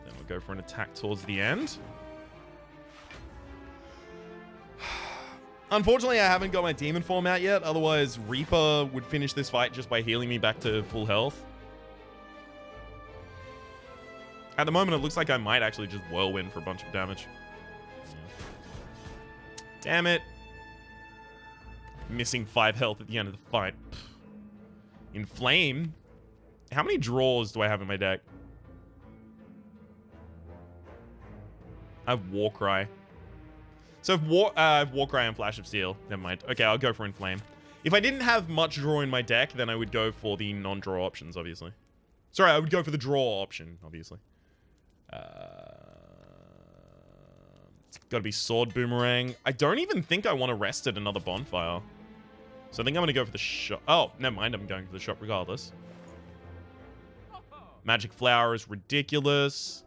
Then we'll go for an attack towards the end. Unfortunately, I haven't got my demon form out yet. Otherwise, Reaper would finish this fight just by healing me back to full health. At the moment, it looks like I might actually just Whirlwind for a bunch of damage. Damn it. Missing 5 health at the end of the fight. Inflame? How many draws do I have in my deck? I have Warcry. So I have Warcry and Flash of Steel. Never mind. Okay, I'll go for Inflame. If I didn't have much draw in my deck, then I would go for the non-draw options, obviously. Sorry, I would go for the draw option, obviously. Gotta be Sword Boomerang. I don't even think I want to rest at another Bonfire. So I think I'm gonna go for the shot. Oh, never mind. I'm going for the shot regardless. Magic Flower is ridiculous.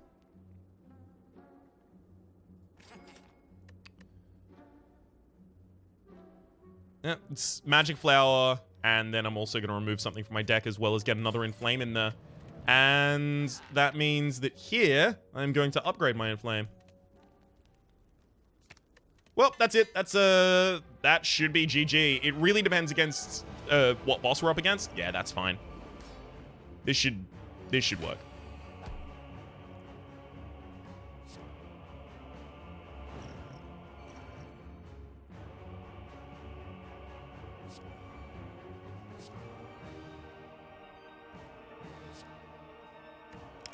Yeah, it's Magic Flower, and then I'm also going to remove something from my deck as well as get another Inflame in there. And that means that here, I'm going to upgrade my Inflame. Well, that's it. That should be GG. It really depends against what boss we're up against. Yeah, that's fine. This should work.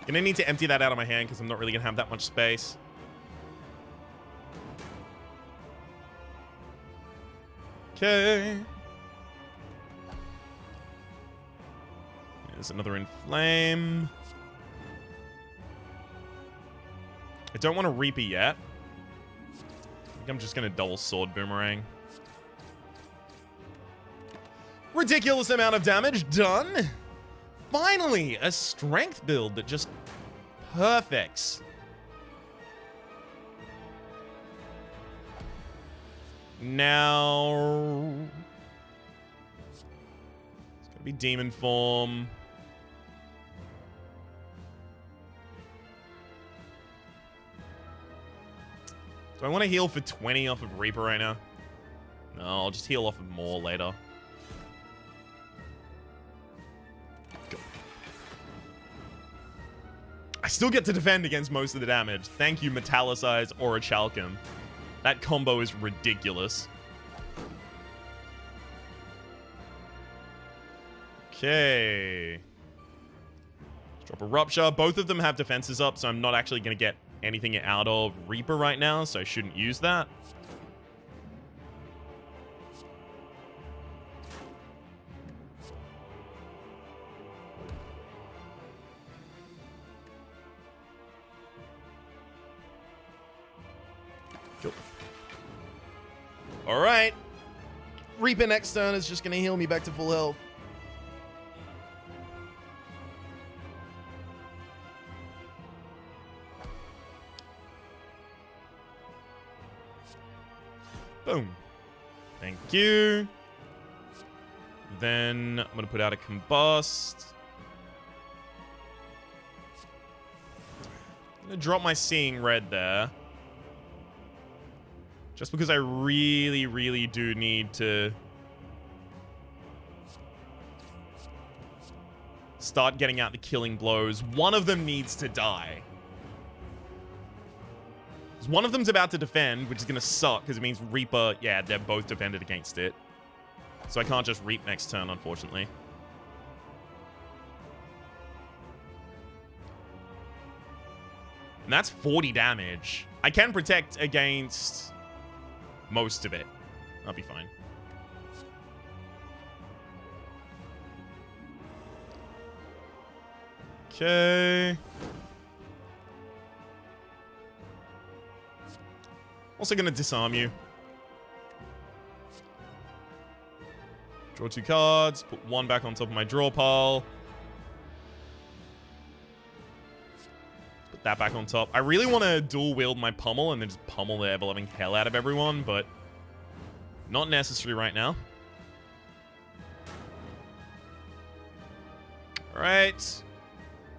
Gonna need to empty that out of my hand because I'm not really gonna have that much space. Okay. There's another Inflame. I don't want to Reaper yet. I think I'm just gonna double Sword Boomerang. Ridiculous amount of damage done. Finally, a strength build that just perfects. Now, it's gonna be demon form. Do I want to heal for 20 off of Reaper right now? No, I'll just heal off of more later. I still get to defend against most of the damage. Thank you, Metallicize or a Chalcum. That combo is ridiculous. Okay. Let's drop a Rupture. Both of them have defenses up, so I'm not actually going to get anything out of Reaper right now, so I shouldn't use that. Alright. Reaper next turn is just going to heal me back to full health. Boom. Thank you. Then I'm going to put out a combust. I'm going to drop my seeing red there. Just because I really, really do need to start getting out the killing blows. One of them needs to die. One of them's about to defend, which is going to suck because it means Reaper, yeah, they're both defended against it. So I can't just Reap next turn, unfortunately. And that's 40 damage. I can protect against most of it. I'll be fine. Okay. Also going to disarm you. Draw 2 cards. Put 1 back on top of my draw pile. Put that back on top. I really want to dual wield my pummel and then just pummel the ever-loving hell out of everyone, but not necessary right now. Alright.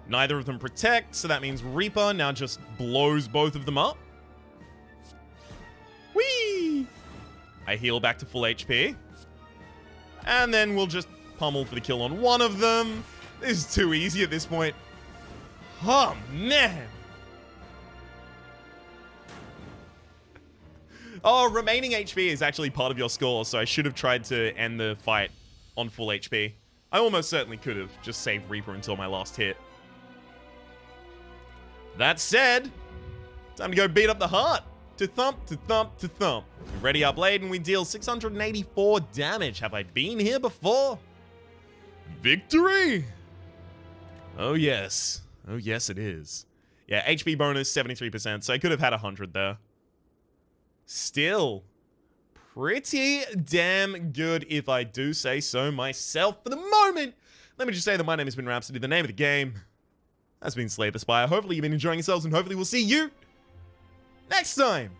Neither of them protect, so that means Reaper now just blows both of them up. Whee! I heal back to full HP. And then we'll just pummel for the kill on one of them. This is too easy at this point. Oh, man. Oh, remaining HP is actually part of your score, so I should have tried to end the fight on full HP. I almost certainly could have just saved Reaper until my last hit. That said, time to go beat up the heart. To thump, to thump, to thump. We ready our blade and we deal 684 damage. Have I been here before? Victory! Oh yes. Oh yes it is. Yeah, HP bonus 73%, so I could have had 100 there. Still, pretty damn good if I do say so myself. For the moment, let me just say that my name has been Rhapsody. The name of the game has been Slay the Spire. Hopefully you've been enjoying yourselves and hopefully we'll see you next time.